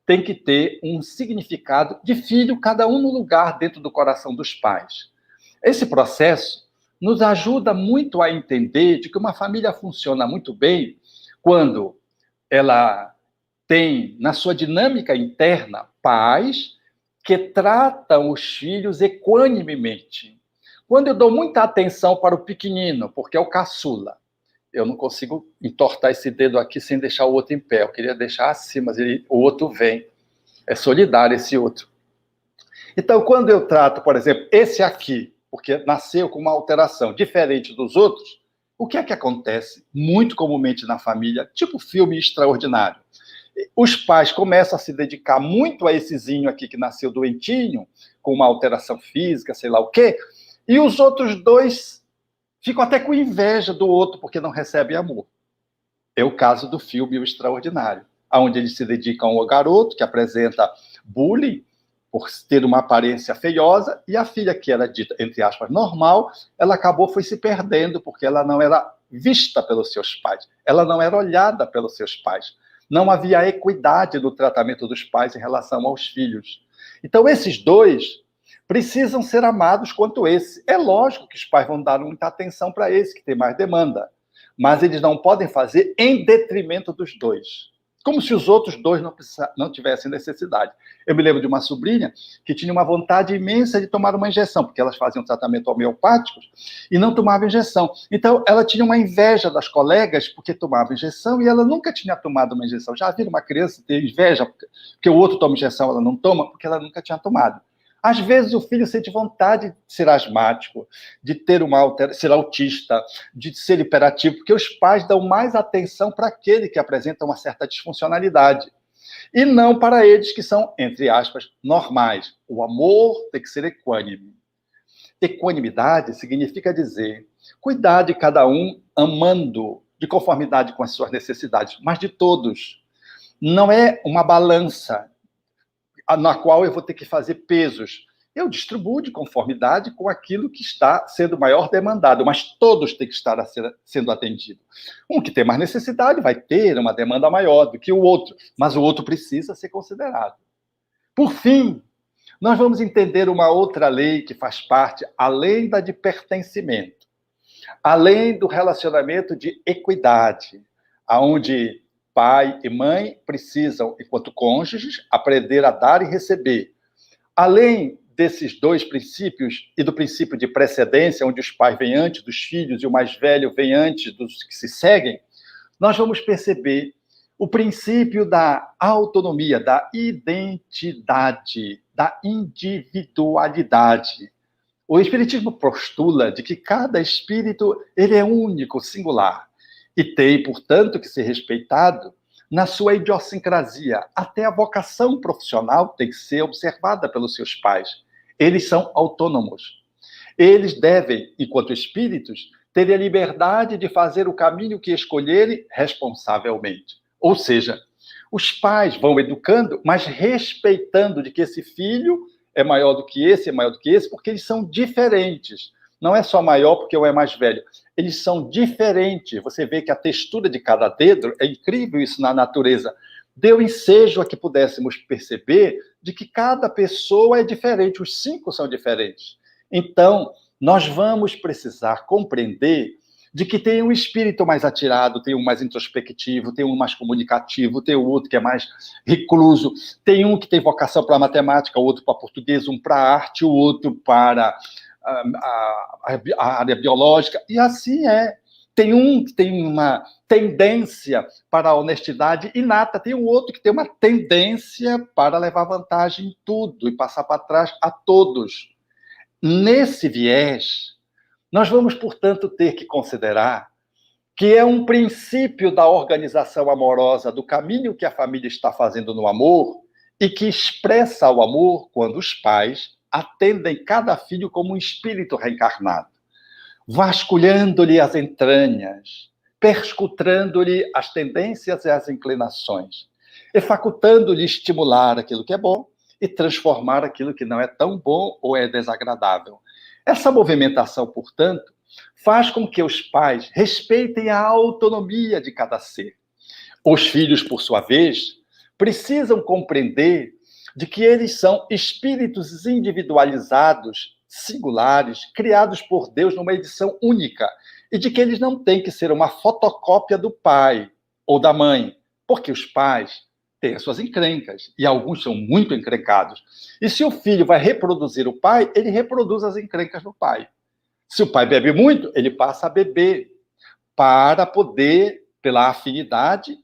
Tem que ter um significado de filho, cada um no lugar dentro do coração dos pais. Esse processo nos ajuda muito a entender de que uma família funciona muito bem quando ela tem, na sua dinâmica interna, pais que tratam os filhos equanimemente. Quando eu dou muita atenção para o pequenino, porque é o caçula, eu não consigo entortar esse dedo aqui sem deixar o outro em pé. Eu queria deixar assim, mas o outro vem. É solidário esse outro. Então, quando eu trato, por exemplo, esse aqui, porque nasceu com uma alteração diferente dos outros, o que é que acontece muito comumente na família? Tipo filme extraordinário. Os pais começam a se dedicar muito a essezinho aqui que nasceu doentinho, com uma alteração física, sei lá o quê, e os outros dois ficam até com inveja do outro, porque não recebem amor. É o caso do filme O Extraordinário, onde eles se dedicam ao garoto, que apresenta bullying, por ter uma aparência feiosa, e a filha, que era dita, entre aspas, normal, ela foi se perdendo, porque ela não era vista pelos seus pais, ela não era olhada pelos seus pais. Não havia equidade no tratamento dos pais em relação aos filhos. Então, esses dois precisam ser amados quanto esse. É lógico que os pais vão dar muita atenção para esse, que tem mais demanda. Mas eles não podem fazer em detrimento dos dois. Como se os outros dois não tivessem necessidade. Eu me lembro de uma sobrinha que tinha uma vontade imensa de tomar uma injeção, porque elas faziam tratamento homeopático e não tomavam injeção. Então, ela tinha uma inveja das colegas porque tomava injeção e ela nunca tinha tomado uma injeção. Já viram uma criança ter inveja porque o outro toma injeção, ela não toma, porque ela nunca tinha tomado. Às vezes o filho sente vontade de ser asmático, de ter ser autista, de ser hiperativo, porque os pais dão mais atenção para aquele que apresenta uma certa disfuncionalidade. E não para eles que são, entre aspas, normais. O amor tem que ser equânime. Equanimidade significa dizer cuidar de cada um amando de conformidade com as suas necessidades, mas de todos. Não é uma balança na qual eu vou ter que fazer pesos. Eu distribuo de conformidade com aquilo que está sendo maior demandado, mas todos têm que estar sendo atendidos. Um que tem mais necessidade vai ter uma demanda maior do que o outro, mas o outro precisa ser considerado. Por fim, nós vamos entender uma outra lei que faz parte, além da de pertencimento, além do relacionamento de equidade, onde pai e mãe precisam, enquanto cônjuges, aprender a dar e receber. Além desses dois princípios e do princípio de precedência, onde os pais vêm antes dos filhos e o mais velho vem antes dos que se seguem, nós vamos perceber o princípio da autonomia, da identidade, da individualidade. O Espiritismo postula de que cada espírito ele é único, singular, e tem, portanto, que ser respeitado na sua idiosincrasia. Até a vocação profissional tem que ser observada pelos seus pais. Eles são autônomos. Eles devem, enquanto espíritos, ter a liberdade de fazer o caminho que escolherem responsavelmente. Ou seja, os pais vão educando, mas respeitando de que esse filho é maior do que esse, é maior do que esse, porque eles são diferentes. Não é só maior porque um é mais velho. Eles são diferentes. Você vê que a textura de cada dedo, é incrível isso na natureza. Deu ensejo a que pudéssemos perceber de que cada pessoa é diferente, os 5 são diferentes. Então, nós vamos precisar compreender de que tem um espírito mais atirado, tem um mais introspectivo, tem um mais comunicativo, tem o outro que é mais recluso, tem um que tem vocação para matemática, o outro para português, um para arte, o outro para a área biológica, e assim é. Tem um que tem uma tendência para a honestidade inata, tem um outro que tem uma tendência para levar vantagem em tudo e passar para trás a todos. Nesse viés, nós vamos, portanto, ter que considerar que é um princípio da organização amorosa, do caminho que a família está fazendo no amor, e que expressa o amor quando os pais atendem cada filho como um espírito reencarnado, vasculhando-lhe as entranhas, perscrutando-lhe as tendências e as inclinações, e facultando-lhe estimular aquilo que é bom e transformar aquilo que não é tão bom ou é desagradável. Essa movimentação, portanto, faz com que os pais respeitem a autonomia de cada ser. Os filhos, por sua vez, precisam compreender de que eles são espíritos individualizados, singulares, criados por Deus numa edição única, e de que eles não têm que ser uma fotocópia do pai ou da mãe, porque os pais têm as suas encrencas, e alguns são muito encrencados. E se o filho vai reproduzir o pai, ele reproduz as encrencas do pai. Se o pai bebe muito, ele passa a beber, para poder, pela afinidade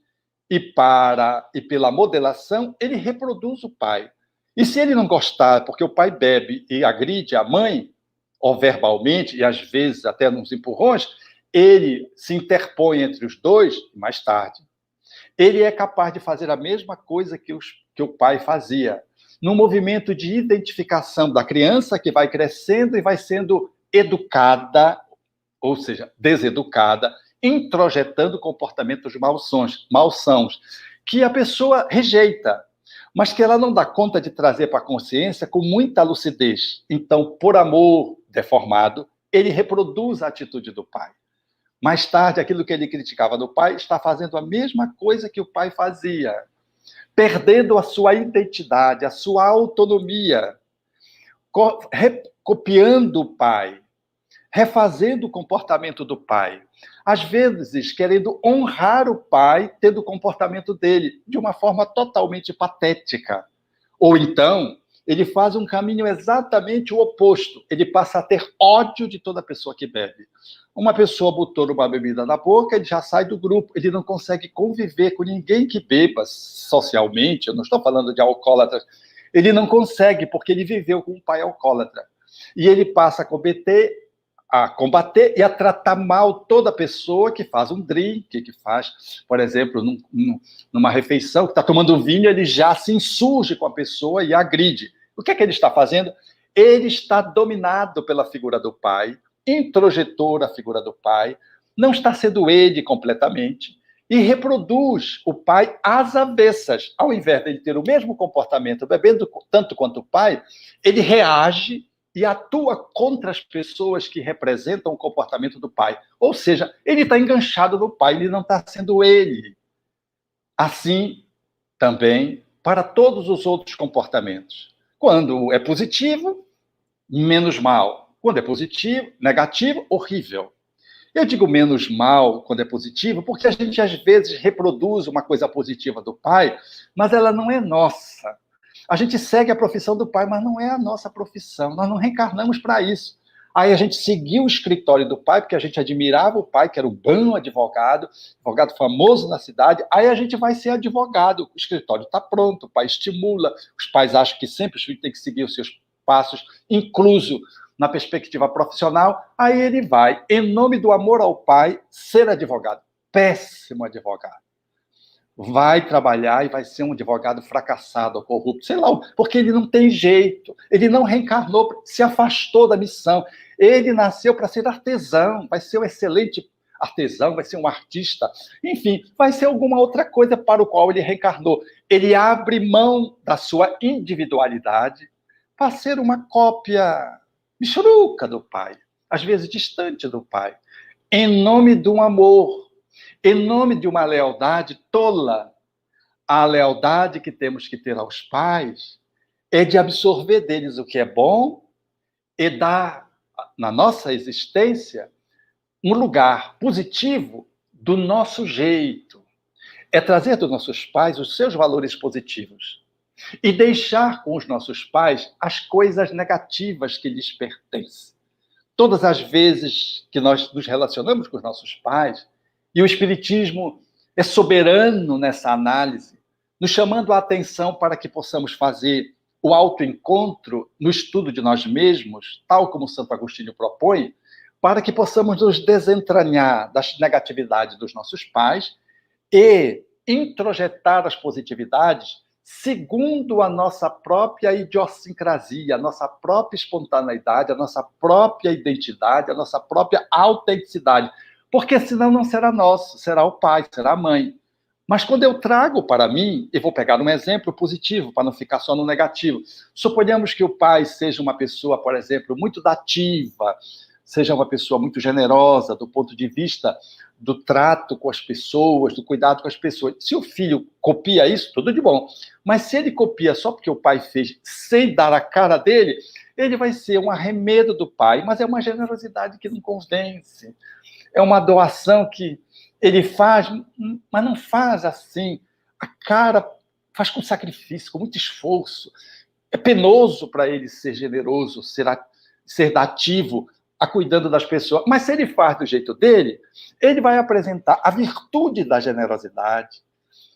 e pela modelação, ele reproduz o pai. E se ele não gostar, porque o pai bebe e agride a mãe, ou verbalmente, e às vezes até nos empurrões, ele se interpõe entre os dois, mais tarde, ele é capaz de fazer a mesma coisa que o pai fazia, num movimento de identificação da criança que vai crescendo e vai sendo educada, ou seja, deseducada, introjetando comportamentos malsãos, que a pessoa rejeita, mas que ela não dá conta de trazer para a consciência com muita lucidez. Então, por amor deformado, ele reproduz a atitude do pai. Mais tarde, aquilo que ele criticava do pai está fazendo a mesma coisa que o pai fazia, perdendo a sua identidade, a sua autonomia, copiando o pai, refazendo o comportamento do pai. Às vezes, querendo honrar o pai, tendo o comportamento dele, de uma forma totalmente patética. Ou então, ele faz um caminho exatamente o oposto. Ele passa a ter ódio de toda pessoa que bebe. Uma pessoa botou uma bebida na boca, ele já sai do grupo. Ele não consegue conviver com ninguém que beba socialmente. Eu não estou falando de alcoólatras. Ele não consegue, porque ele viveu com um pai alcoólatra. E ele passa a combater e a tratar mal toda pessoa que faz um drink, que faz, por exemplo, numa refeição, que está tomando vinho, ele já se insurge com a pessoa e agride. O que é que ele está fazendo? Ele está dominado pela figura do pai, introjetou a figura do pai, não está sendo ele completamente, e reproduz o pai às avessas. Ao invés de ele ter o mesmo comportamento, bebendo tanto quanto o pai, ele reage e atua contra as pessoas que representam o comportamento do pai. Ou seja, ele está enganchado no pai, ele não está sendo ele. Assim, também, para todos os outros comportamentos. Quando é positivo, menos mal. Quando é positivo, negativo, horrível. Eu digo menos mal quando é positivo, porque a gente, às vezes, reproduz uma coisa positiva do pai, mas ela não é nossa. A gente segue a profissão do pai, mas não é a nossa profissão. Nós não reencarnamos para isso. Aí a gente seguiu o escritório do pai, porque a gente admirava o pai, que era um bom advogado famoso na cidade. Aí a gente vai ser advogado. O escritório está pronto, o pai estimula. Os pais acham que sempre os filhos têm que seguir os seus passos, incluso na perspectiva profissional. Aí ele vai, em nome do amor ao pai, ser advogado. Péssimo advogado. Vai trabalhar e vai ser um advogado fracassado ou corrupto, sei lá, porque ele não tem jeito, ele não reencarnou, se afastou da missão, ele nasceu para ser artesão, vai ser um excelente artesão, vai ser um artista, enfim, vai ser alguma outra coisa para o qual ele reencarnou. Ele abre mão da sua individualidade para ser uma cópia michuruca do pai, às vezes distante do pai, em nome de um amor, em nome de uma lealdade tola. A lealdade que temos que ter aos pais é de absorver deles o que é bom e dar, na nossa existência, um lugar positivo do nosso jeito. É trazer dos nossos pais os seus valores positivos e deixar com os nossos pais as coisas negativas que lhes pertencem. Todas as vezes que nós nos relacionamos com os nossos pais, e o Espiritismo é soberano nessa análise, nos chamando a atenção para que possamos fazer o autoencontro no estudo de nós mesmos, tal como Santo Agostinho propõe, para que possamos nos desentranhar das negatividades dos nossos pais e introjetar as positividades segundo a nossa própria idiosincrasia, a nossa própria espontaneidade, a nossa própria identidade, a nossa própria autenticidade. Porque senão não será nosso, será o pai, será a mãe. Mas quando eu trago para mim, e vou pegar um exemplo positivo, para não ficar só no negativo. Suponhamos que o pai seja uma pessoa, por exemplo, muito dativa, seja uma pessoa muito generosa do ponto de vista do trato com as pessoas, do cuidado com as pessoas. Se o filho copia isso, tudo de bom. Mas se ele copia só porque o pai fez sem dar a cara dele, ele vai ser um arremedo do pai, mas é uma generosidade que não convence. É uma doação que ele faz, mas não faz assim. A cara faz com sacrifício, com muito esforço. É penoso para ele ser generoso, ser dativo, cuidando das pessoas. Mas se ele faz do jeito dele, ele vai apresentar a virtude da generosidade,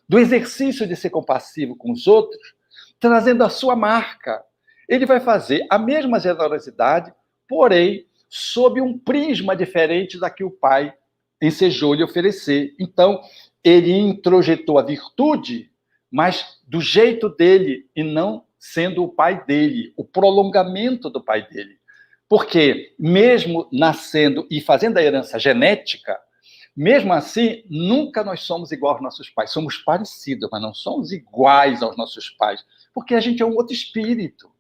do exercício de ser compassivo com os outros, trazendo a sua marca. Ele vai fazer a mesma generosidade, porém, sob um prisma diferente da que o pai ensejou lhe oferecer. Então, ele introjetou a virtude, mas do jeito dele, e não sendo o pai dele, o prolongamento do pai dele. Porque, mesmo nascendo e fazendo a herança genética, mesmo assim, nunca nós somos iguais aos nossos pais. Somos parecidos, mas não somos iguais aos nossos pais, porque a gente é um outro espírito.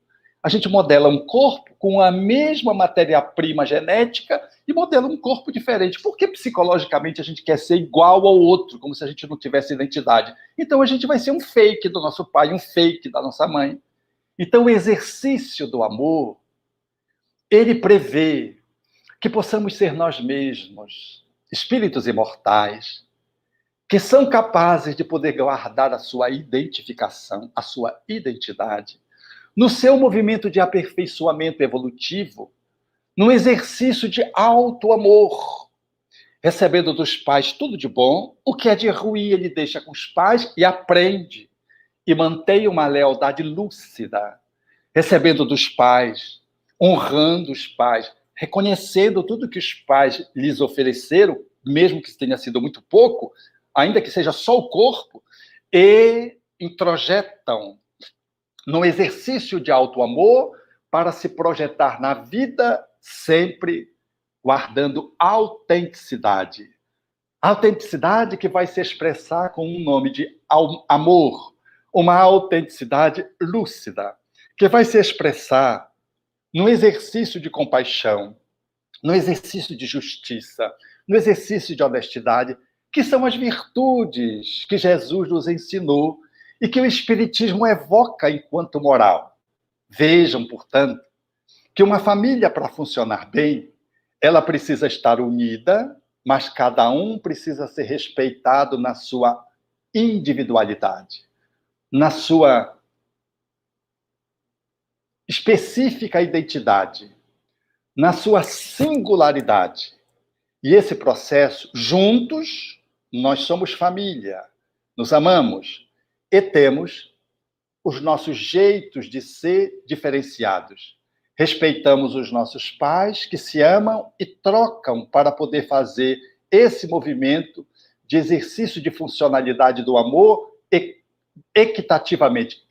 A gente modela um corpo com a mesma matéria-prima genética e modela um corpo diferente. Porque psicologicamente a gente quer ser igual ao outro, como se a gente não tivesse identidade. Então a gente vai ser um fake do nosso pai, um fake da nossa mãe. Então o exercício do amor, ele prevê que possamos ser nós mesmos, espíritos imortais, que são capazes de poder guardar a sua identificação, a sua identidade, no seu movimento de aperfeiçoamento evolutivo, no exercício de alto amor, recebendo dos pais tudo de bom, o que é de ruim ele deixa com os pais e aprende, e mantém uma lealdade lúcida, recebendo dos pais, honrando os pais, reconhecendo tudo que os pais lhes ofereceram, mesmo que tenha sido muito pouco, ainda que seja só o corpo, e introjetam no exercício de alto amor para se projetar na vida sempre guardando autenticidade. Autenticidade que vai se expressar com um nome de amor, uma autenticidade lúcida, que vai se expressar no exercício de compaixão, no exercício de justiça, no exercício de honestidade, que são as virtudes que Jesus nos ensinou e que o Espiritismo evoca enquanto moral. Vejam, portanto, que uma família, para funcionar bem, ela precisa estar unida, mas cada um precisa ser respeitado na sua individualidade, na sua específica identidade, na sua singularidade. E esse processo, juntos, nós somos família, nos amamos, e temos os nossos jeitos de ser diferenciados. Respeitamos os nossos pais, que se amam e trocam para poder fazer esse movimento de exercício de funcionalidade do amor equitativamente,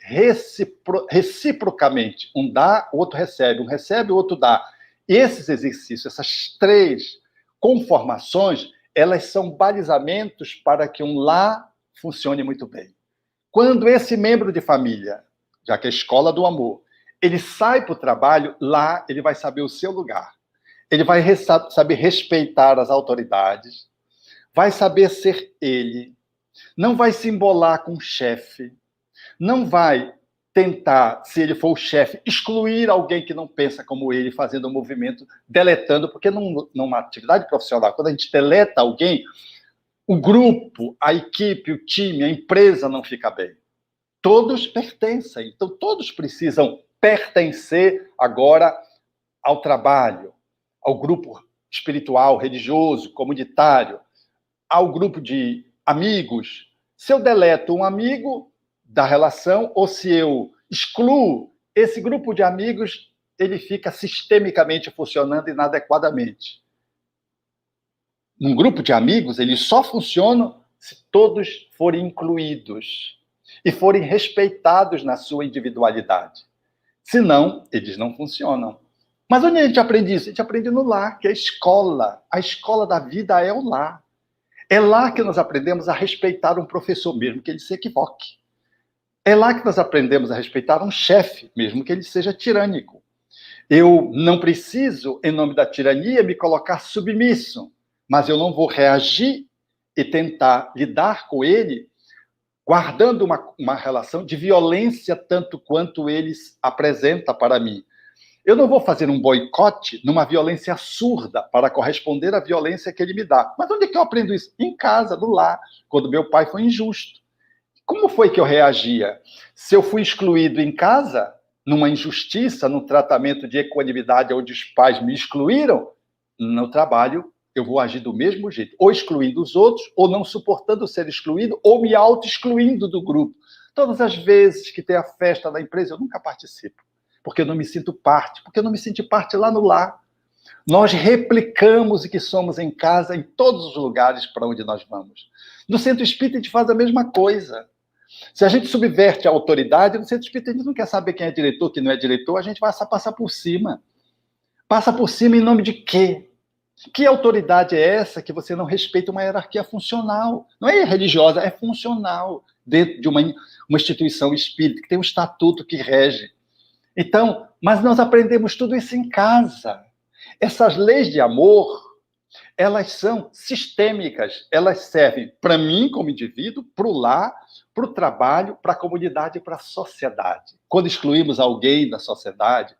reciprocamente. Um dá, o outro recebe. Um recebe, o outro dá. Esses exercícios, essas três conformações, elas são balizamentos para que um lar funcione muito bem. Quando esse membro de família, já que é a escola do amor, ele sai para o trabalho, lá ele vai saber o seu lugar. Ele vai saber respeitar as autoridades, vai saber ser ele, não vai se embolar com o chefe, não vai tentar, se ele for o chefe, excluir alguém que não pensa como ele, fazendo um movimento, deletando, porque numa atividade profissional, quando a gente deleta alguém, o grupo, a equipe, o time, a empresa não fica bem. Todos pertencem, então todos precisam pertencer agora ao trabalho, ao grupo espiritual, religioso, comunitário, ao grupo de amigos. Se eu deleto um amigo da relação, ou se eu excluo, esse grupo de amigos, ele fica sistemicamente funcionando inadequadamente. Um grupo de amigos, eles só funcionam se todos forem incluídos e forem respeitados na sua individualidade. Senão, eles não funcionam. Mas onde a gente aprende isso? A gente aprende no lar, que é a escola. A escola da vida é o lar. É lá que nós aprendemos a respeitar um professor, mesmo que ele se equivoque. É lá que nós aprendemos a respeitar um chefe, mesmo que ele seja tirânico. Eu não preciso, em nome da tirania, me colocar submisso, mas eu não vou reagir e tentar lidar com ele guardando uma relação de violência tanto quanto ele apresenta para mim. Eu não vou fazer um boicote numa violência surda para corresponder à violência que ele me dá. Mas onde é que eu aprendo isso? Em casa, no lar, quando meu pai foi injusto. Como foi que eu reagia? Se eu fui excluído em casa, numa injustiça, num tratamento de equanimidade onde os pais me excluíram, no trabalho eu vou agir do mesmo jeito, ou excluindo os outros, ou não suportando ser excluído, ou me auto-excluindo do grupo. Todas as vezes que tem a festa da empresa, eu nunca participo, porque eu não me sinto parte, porque eu não me senti parte lá no lar. Nós replicamos o que somos em casa, em todos os lugares para onde nós vamos. No centro espírita, a gente faz a mesma coisa. Se a gente subverte a autoridade, no centro espírita a gente não quer saber quem é diretor, quem não é diretor, a gente vai passar por cima. Passa por cima em nome de quê? Que autoridade é essa que você não respeita uma hierarquia funcional? Não é religiosa, é funcional, dentro de uma instituição espírita, que tem um estatuto que rege. Então, mas nós aprendemos tudo isso em casa. Essas leis de amor, elas são sistêmicas, elas servem para mim como indivíduo, para o lar, para o trabalho, para a comunidade e para a sociedade. Quando excluímos alguém da sociedade,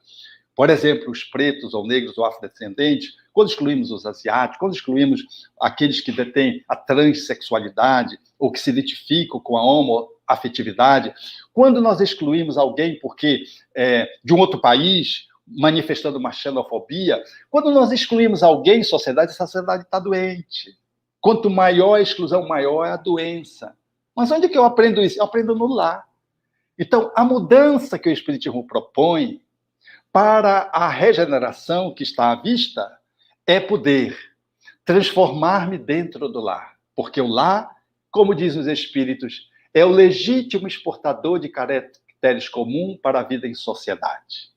por exemplo, os pretos ou negros ou afrodescendentes, quando excluímos os asiáticos, quando excluímos aqueles que detêm a transexualidade ou que se identificam com a homoafetividade, quando nós excluímos alguém porque de um outro país, manifestando uma xenofobia, quando nós excluímos alguém em sociedade, a sociedade está doente. Quanto maior a exclusão, maior é a doença. Mas onde que eu aprendo isso? Eu aprendo no lar. Então, a mudança que o Espiritismo propõe para a regeneração que está à vista é poder transformar-me dentro do lar. Porque o lar, como dizem os Espíritos, é o legítimo exportador de caracteres comuns para a vida em sociedade.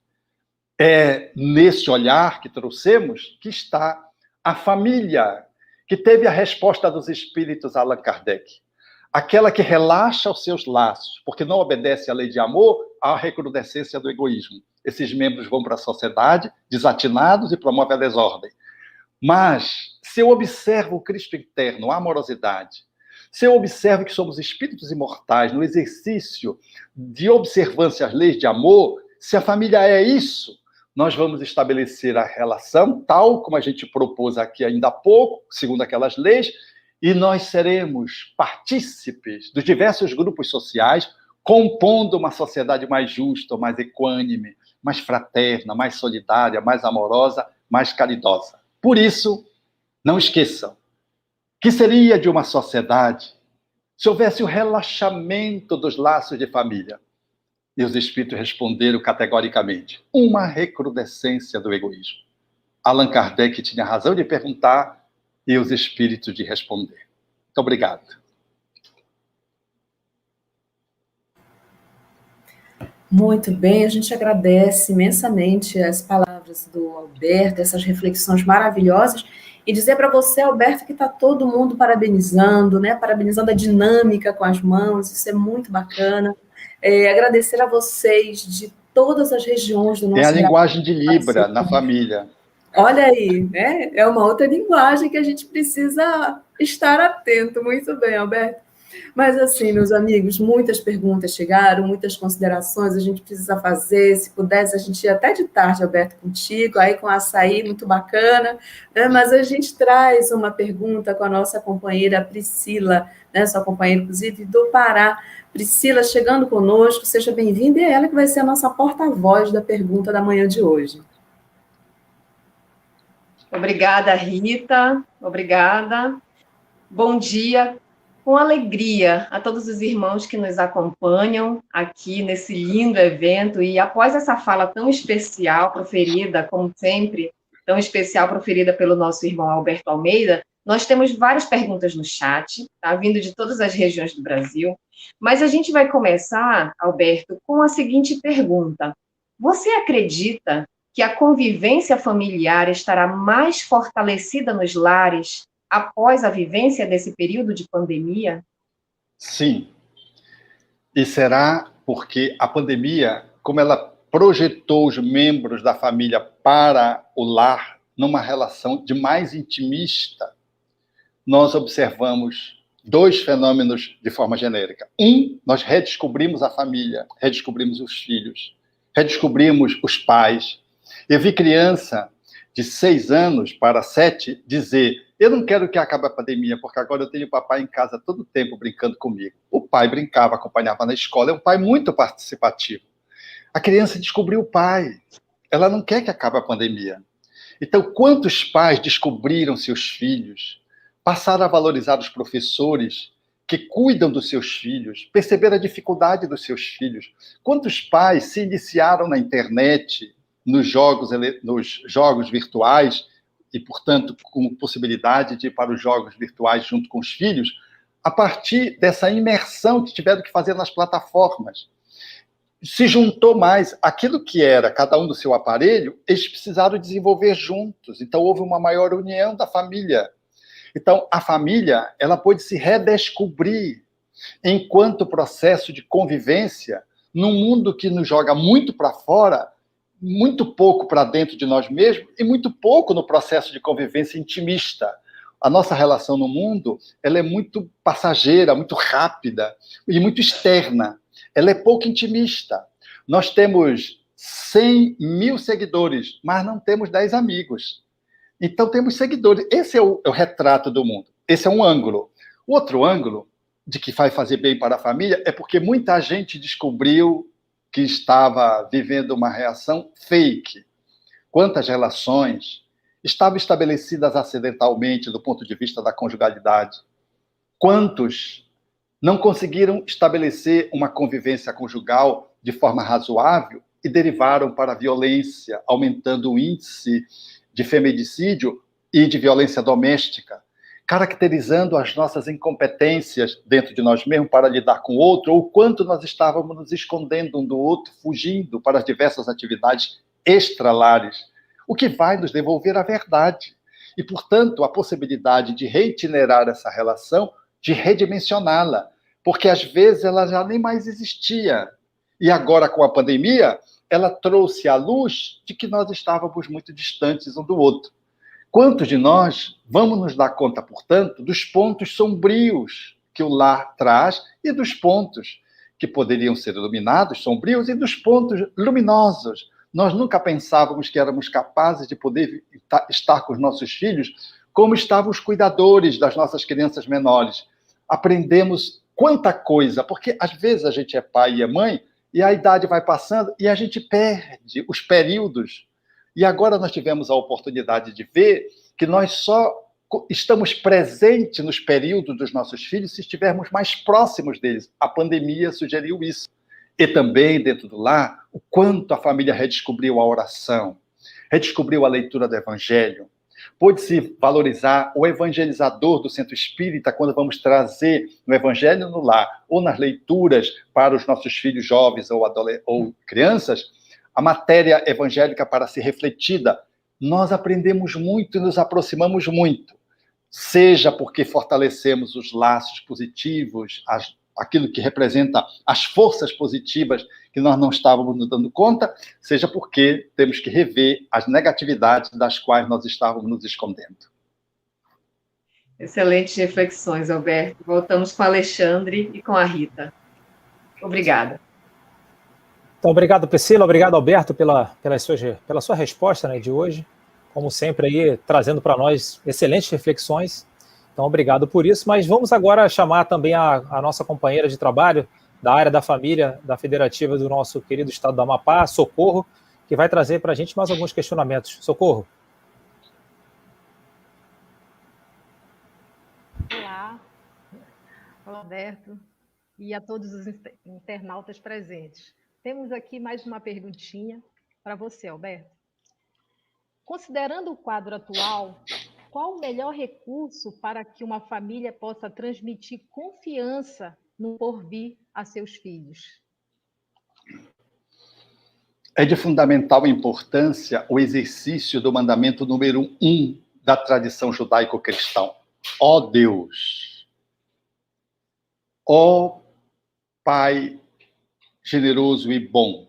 É nesse olhar que trouxemos que está a família, que teve a resposta dos Espíritos a Allan Kardec. Aquela que relaxa os seus laços, porque não obedece à lei de amor, à recrudescência do egoísmo. Esses membros vão para a sociedade, desatinados, e promovem a desordem. Mas, se eu observo o Cristo interno, a amorosidade, se eu observo que somos espíritos imortais, no exercício de observância às leis de amor, se a família é isso, nós vamos estabelecer a relação, tal como a gente propôs aqui ainda há pouco, segundo aquelas leis, e nós seremos partícipes dos diversos grupos sociais, compondo uma sociedade mais justa, mais equânime, mais fraterna, mais solidária, mais amorosa, mais caridosa. Por isso, não esqueçam, que seria de uma sociedade se houvesse o relaxamento dos laços de família? E os Espíritos responderam categoricamente, uma recrudescência do egoísmo. Allan Kardec tinha razão de perguntar e os Espíritos de responder. Muito obrigado. Muito bem, a gente agradece imensamente as palavras do Alberto, essas reflexões maravilhosas, e dizer para você, Alberto, que está todo mundo parabenizando, né? Parabenizando a dinâmica com as mãos, isso é muito bacana. Agradecer a vocês de todas as regiões do nosso Tem a linguagem de Brasil. Libra na família. Olha aí, né? É uma outra linguagem que a gente precisa estar atento. Muito bem, Alberto. Mas assim, meus amigos, muitas perguntas chegaram, muitas considerações a gente precisa fazer. Se pudesse, a gente ia até de tarde, Alberto, contigo, aí com açaí, muito bacana, né? Mas a gente traz uma pergunta com a nossa companheira Priscila, né? Sua companheira, inclusive, do Pará. Priscila, chegando conosco, seja bem-vinda, e é ela que vai ser a nossa porta-voz da pergunta da manhã de hoje. Obrigada, Rita. Obrigada. Bom dia. Com alegria a todos os irmãos que nos acompanham aqui nesse lindo evento. E após essa fala tão especial proferida, como sempre, tão especial proferida pelo nosso irmão Alberto Almeida, nós temos várias perguntas no chat, tá? Vindo de todas as regiões do Brasil. Mas a gente vai começar, Alberto, com a seguinte pergunta. Você acredita que a convivência familiar estará mais fortalecida nos lares após a vivência desse período de pandemia? Sim. E será porque a pandemia, como ela projetou os membros da família para o lar numa relação de mais intimista, nós observamos dois fenômenos de forma genérica. Nós redescobrimos a família, redescobrimos os filhos, redescobrimos os pais. Eu vi criança de 6 anos para 7 dizer: eu não quero que acabe a pandemia, porque agora eu tenho o papai em casa todo o tempo brincando comigo. O pai brincava, acompanhava na escola, é um pai muito participativo. A criança descobriu o pai. Ela não quer que acabe a pandemia. Então, quantos pais descobriram seus filhos, passaram a valorizar os professores que cuidam dos seus filhos, perceberam a dificuldade dos seus filhos? Quantos pais se iniciaram na internet, nos jogos virtuais, e, portanto, com possibilidade de ir para os jogos virtuais junto com os filhos, a partir dessa imersão que tiveram que fazer nas plataformas? Se juntou mais aquilo que era cada um do seu aparelho, eles precisaram desenvolver juntos. Então, houve uma maior união da família. Então, a família, ela pôde se redescobrir enquanto processo de convivência num mundo que nos joga muito para fora, muito pouco para dentro de nós mesmos e muito pouco no processo de convivência intimista. A nossa relação no mundo, ela é muito passageira, muito rápida e muito externa. Ela é pouco intimista. Nós temos 100 mil seguidores, mas não temos 10 amigos. Então, temos seguidores. Esse é o retrato do mundo. Esse é um ângulo. O outro ângulo, de que vai fazer bem para a família, é porque muita gente descobriu que estava vivendo uma reação fake. Quantas relações estavam estabelecidas acidentalmente do ponto de vista da conjugalidade? Quantos não conseguiram estabelecer uma convivência conjugal de forma razoável e derivaram para a violência, aumentando o índice de feminicídio e de violência doméstica, caracterizando as nossas incompetências dentro de nós mesmos para lidar com o outro, ou quanto nós estávamos nos escondendo um do outro, fugindo para as diversas atividades extralares, o que vai nos devolver a verdade. E, portanto, a possibilidade de reitinerar essa relação, de redimensioná-la, porque às vezes ela já nem mais existia. E agora, com a pandemia, ela trouxe à luz de que nós estávamos muito distantes um do outro. Quantos de nós vamos nos dar conta, portanto, dos pontos sombrios que o lar traz e dos pontos que poderiam ser iluminados, sombrios, e dos pontos luminosos? Nós nunca pensávamos que éramos capazes de poder estar com os nossos filhos como estavam os cuidadores das nossas crianças menores. Aprendemos quanta coisa, porque às vezes a gente é pai e é mãe, e a idade vai passando e a gente perde os períodos. E agora nós tivemos a oportunidade de ver que nós só estamos presentes nos períodos dos nossos filhos se estivermos mais próximos deles. A pandemia sugeriu isso. E também, dentro do lar, o quanto a família redescobriu a oração, redescobriu a leitura do Evangelho. Pôde-se valorizar o evangelizador do centro espírita quando vamos trazer o Evangelho no lar, ou nas leituras para os nossos filhos jovens ou crianças, a matéria evangélica para ser refletida. Nós aprendemos muito e nos aproximamos muito, seja porque fortalecemos os laços positivos, aquilo que representa as forças positivas que nós não estávamos nos dando conta, seja porque temos que rever as negatividades das quais nós estávamos nos escondendo. Excelentes reflexões, Alberto. Voltamos com o Alexandre e com a Rita. Obrigada. Então, obrigado, Priscila, obrigado, Alberto, pela sua resposta, né, de hoje. Como sempre, aí, trazendo para nós excelentes reflexões. Então, obrigado por isso. Mas vamos agora chamar também a nossa companheira de trabalho da área da família, da Federativa do nosso querido estado do Amapá, Socorro, que vai trazer para a gente mais alguns questionamentos. Socorro. Olá, Alberto, e a todos os internautas presentes. Temos aqui mais uma perguntinha para você, Alberto. Considerando o quadro atual, qual o melhor recurso para que uma família possa transmitir confiança no porvir a seus filhos? É de fundamental importância o exercício do mandamento número 1 da tradição judaico-cristã. Ó Deus, ó Pai generoso e bom.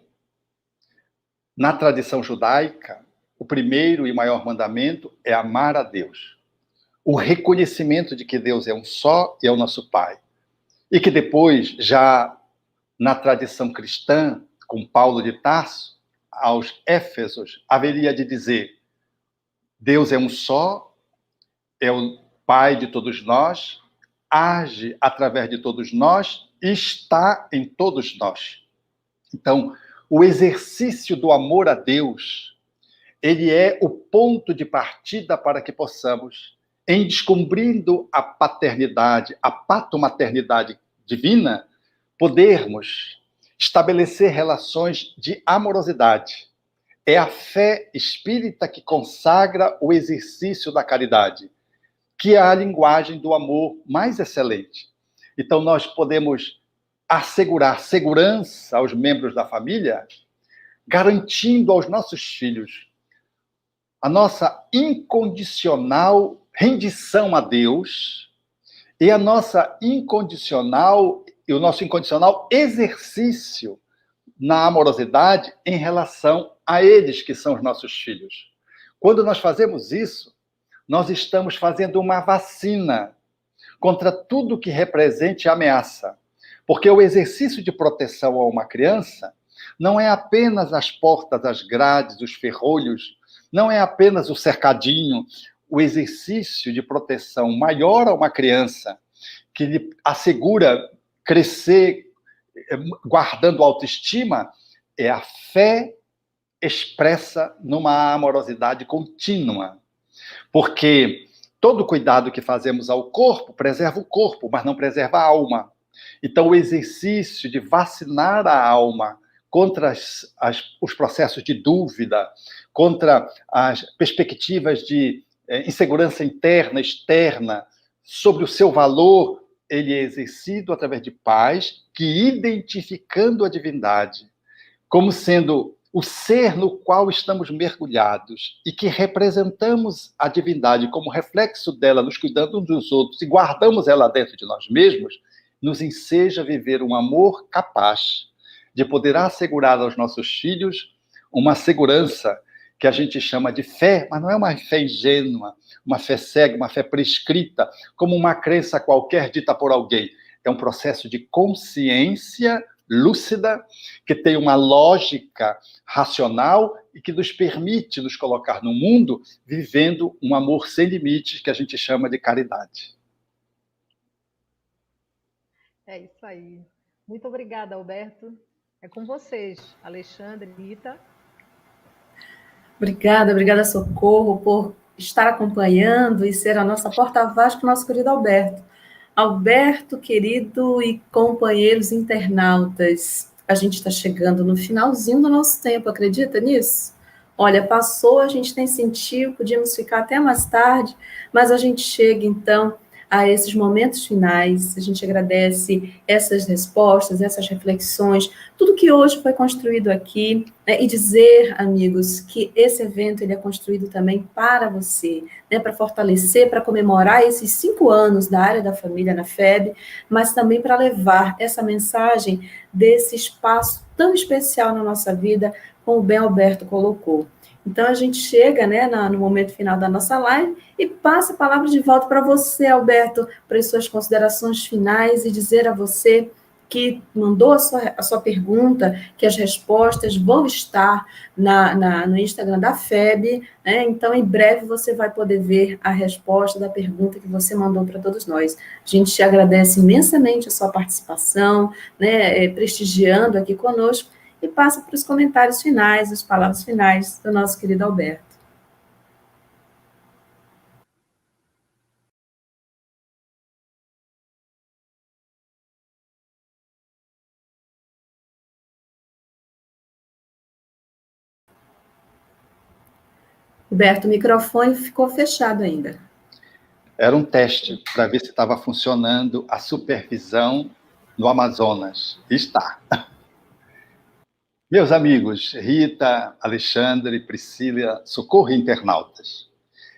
Na tradição judaica, o primeiro e maior mandamento é amar a Deus. O reconhecimento de que Deus é um só e é o nosso Pai. E que depois, já na tradição cristã, com Paulo de Tarso, aos Éfesos, haveria de dizer: Deus é um só, é o Pai de todos nós, age através de todos nós e está em todos nós. Então, o exercício do amor a Deus, ele é o ponto de partida para que possamos, em descobrindo a paternidade, a patomaternidade divina, podermos estabelecer relações de amorosidade. É a fé espírita que consagra o exercício da caridade, que é a linguagem do amor mais excelente. Então, nós podemos assegurar segurança aos membros da família, garantindo aos nossos filhos a nossa incondicional rendição a Deus e a nossa incondicional e o nosso incondicional exercício na amorosidade em relação a eles que são os nossos filhos. Quando nós fazemos isso, nós estamos fazendo uma vacina contra tudo que represente ameaça. Porque o exercício de proteção a uma criança não é apenas as portas, as grades, os ferrolhos, não é apenas o cercadinho. O exercício de proteção maior a uma criança, que lhe assegura crescer guardando autoestima, é a fé expressa numa amorosidade contínua. Porque todo cuidado que fazemos ao corpo preserva o corpo, mas não preserva a alma. Então, o exercício de vacinar a alma contra os processos de dúvida, contra as perspectivas de insegurança interna, externa, sobre o seu valor, ele é exercido através de pais que, identificando a divindade como sendo o ser no qual estamos mergulhados e que representamos a divindade como reflexo dela, nos cuidando uns dos outros e guardamos ela dentro de nós mesmos, nos enseja a viver um amor capaz de poder assegurar aos nossos filhos uma segurança que a gente chama de fé, mas não é uma fé ingênua, uma fé cega, uma fé prescrita, como uma crença qualquer dita por alguém. É um processo de consciência lúcida, que tem uma lógica racional e que nos permite nos colocar no mundo vivendo um amor sem limites, que a gente chama de caridade. É isso aí. Muito obrigada, Alberto. É com vocês, Alexandre, Rita. Obrigada, Socorro, por estar acompanhando e ser a nossa porta-voz com o nosso querido Alberto. Alberto, querido e companheiros internautas, a gente está chegando no finalzinho do nosso tempo, acredita nisso? Olha, passou, a gente nem sentiu, podíamos ficar até mais tarde, mas a gente chega, então, a esses momentos finais, a gente agradece essas respostas, essas reflexões, tudo que hoje foi construído aqui, né, e dizer, amigos, que esse evento ele é construído também para você, né, para fortalecer, para comemorar esses 5 anos da área da família na FEB, mas também para levar essa mensagem desse espaço tão especial na nossa vida, como o Ben Alberto colocou. Então, a gente chega, né, no momento final da nossa live e passa a palavra de volta para você, Alberto, para as suas considerações finais e dizer a você que mandou a sua pergunta, que as respostas vão estar no Instagram da FEB, né? Então, em breve, você vai poder ver a resposta da pergunta que você mandou para todos nós. A gente te agradece imensamente a sua participação, né, prestigiando aqui conosco, e passa para os comentários finais, as palavras finais do nosso querido Alberto. Alberto, o microfone ficou fechado ainda. Era um teste para ver se estava funcionando a supervisão no Amazonas. Está. Meus amigos, Rita, Alexandre, Priscila, socorro internautas.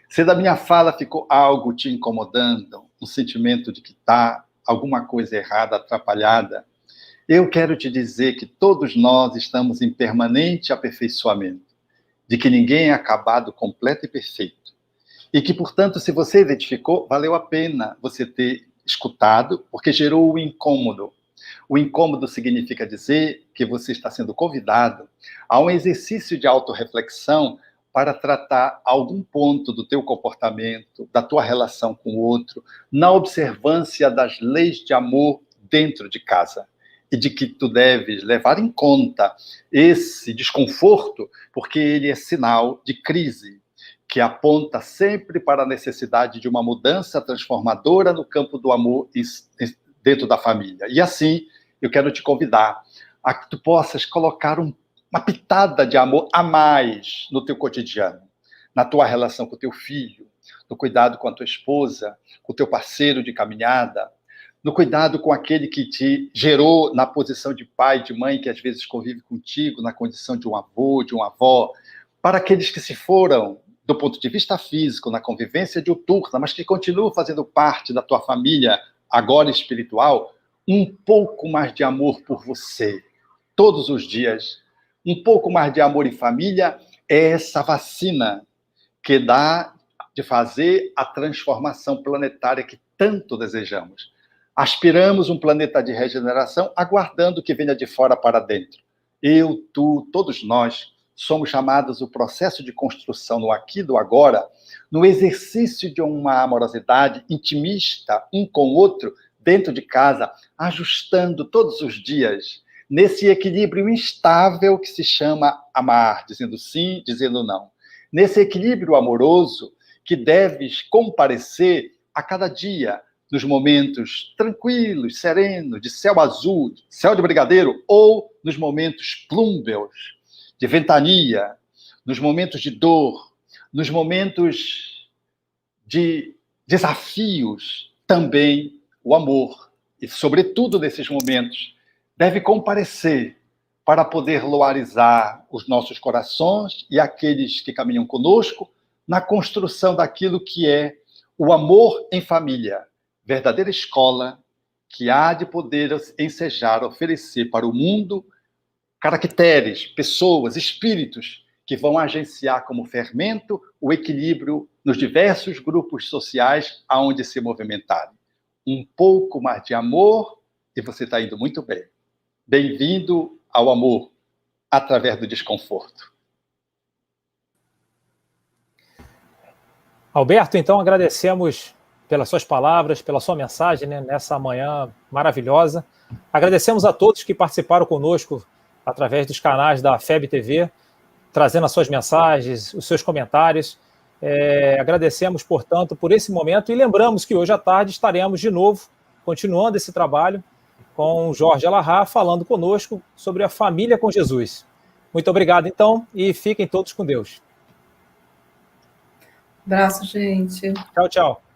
Se da minha fala ficou algo te incomodando, um sentimento de que está alguma coisa errada, atrapalhada, eu quero te dizer que todos nós estamos em permanente aperfeiçoamento, de que ninguém é acabado, completo e perfeito. E que, portanto, se você identificou, valeu a pena você ter escutado, porque gerou o incômodo. O incômodo significa dizer que você está sendo convidado a um exercício de autorreflexão para tratar algum ponto do teu comportamento, da tua relação com o outro, na observância das leis de amor dentro de casa. E de que tu deves levar em conta esse desconforto, porque ele é sinal de crise, que aponta sempre para a necessidade de uma mudança transformadora no campo do amor dentro da família. E assim, eu quero te convidar a que tu possas colocar uma pitada de amor a mais no teu cotidiano, na tua relação com o teu filho, no cuidado com a tua esposa, com o teu parceiro de caminhada, no cuidado com aquele que te gerou na posição de pai, de mãe, que às vezes convive contigo, na condição de um avô, de uma avó, para aqueles que se foram do ponto de vista físico, na convivência diuturna, mas que continuam fazendo parte da tua família, agora espiritual, um pouco mais de amor por você, todos os dias. Um pouco mais de amor em família é essa vacina que dá de fazer a transformação planetária que tanto desejamos. Aspiramos um planeta de regeneração, aguardando que venha de fora para dentro. Eu, tu, todos nós, somos chamados o processo de construção no aqui e do agora, no exercício de uma amorosidade intimista um com o outro, dentro de casa, ajustando todos os dias, nesse equilíbrio instável que se chama amar, dizendo sim, dizendo não. Nesse equilíbrio amoroso que deves comparecer a cada dia, nos momentos tranquilos, serenos, de céu azul, céu de brigadeiro, ou nos momentos plúmbeos, de ventania, nos momentos de dor, nos momentos de desafios, também o amor. E, sobretudo, nesses momentos, deve comparecer para poder loarizar os nossos corações e aqueles que caminham conosco na construção daquilo que é o amor em família, verdadeira escola que há de poder ensejar, oferecer para o mundo caracteres, pessoas, espíritos que vão agenciar como fermento o equilíbrio nos diversos grupos sociais aonde se movimentarem. Um pouco mais de amor e você está indo muito bem. Bem-vindo ao amor através do desconforto. Alberto, então agradecemos pelas suas palavras, pela sua mensagem, né, nessa manhã maravilhosa. Agradecemos a todos que participaram conosco através dos canais da FEB TV, trazendo as suas mensagens, os seus comentários. Agradecemos, portanto, por esse momento e lembramos que hoje à tarde estaremos de novo, continuando esse trabalho, com o Jorge Alahá falando conosco sobre a família com Jesus. Muito obrigado, então, e fiquem todos com Deus. Abraço, gente. Tchau, tchau.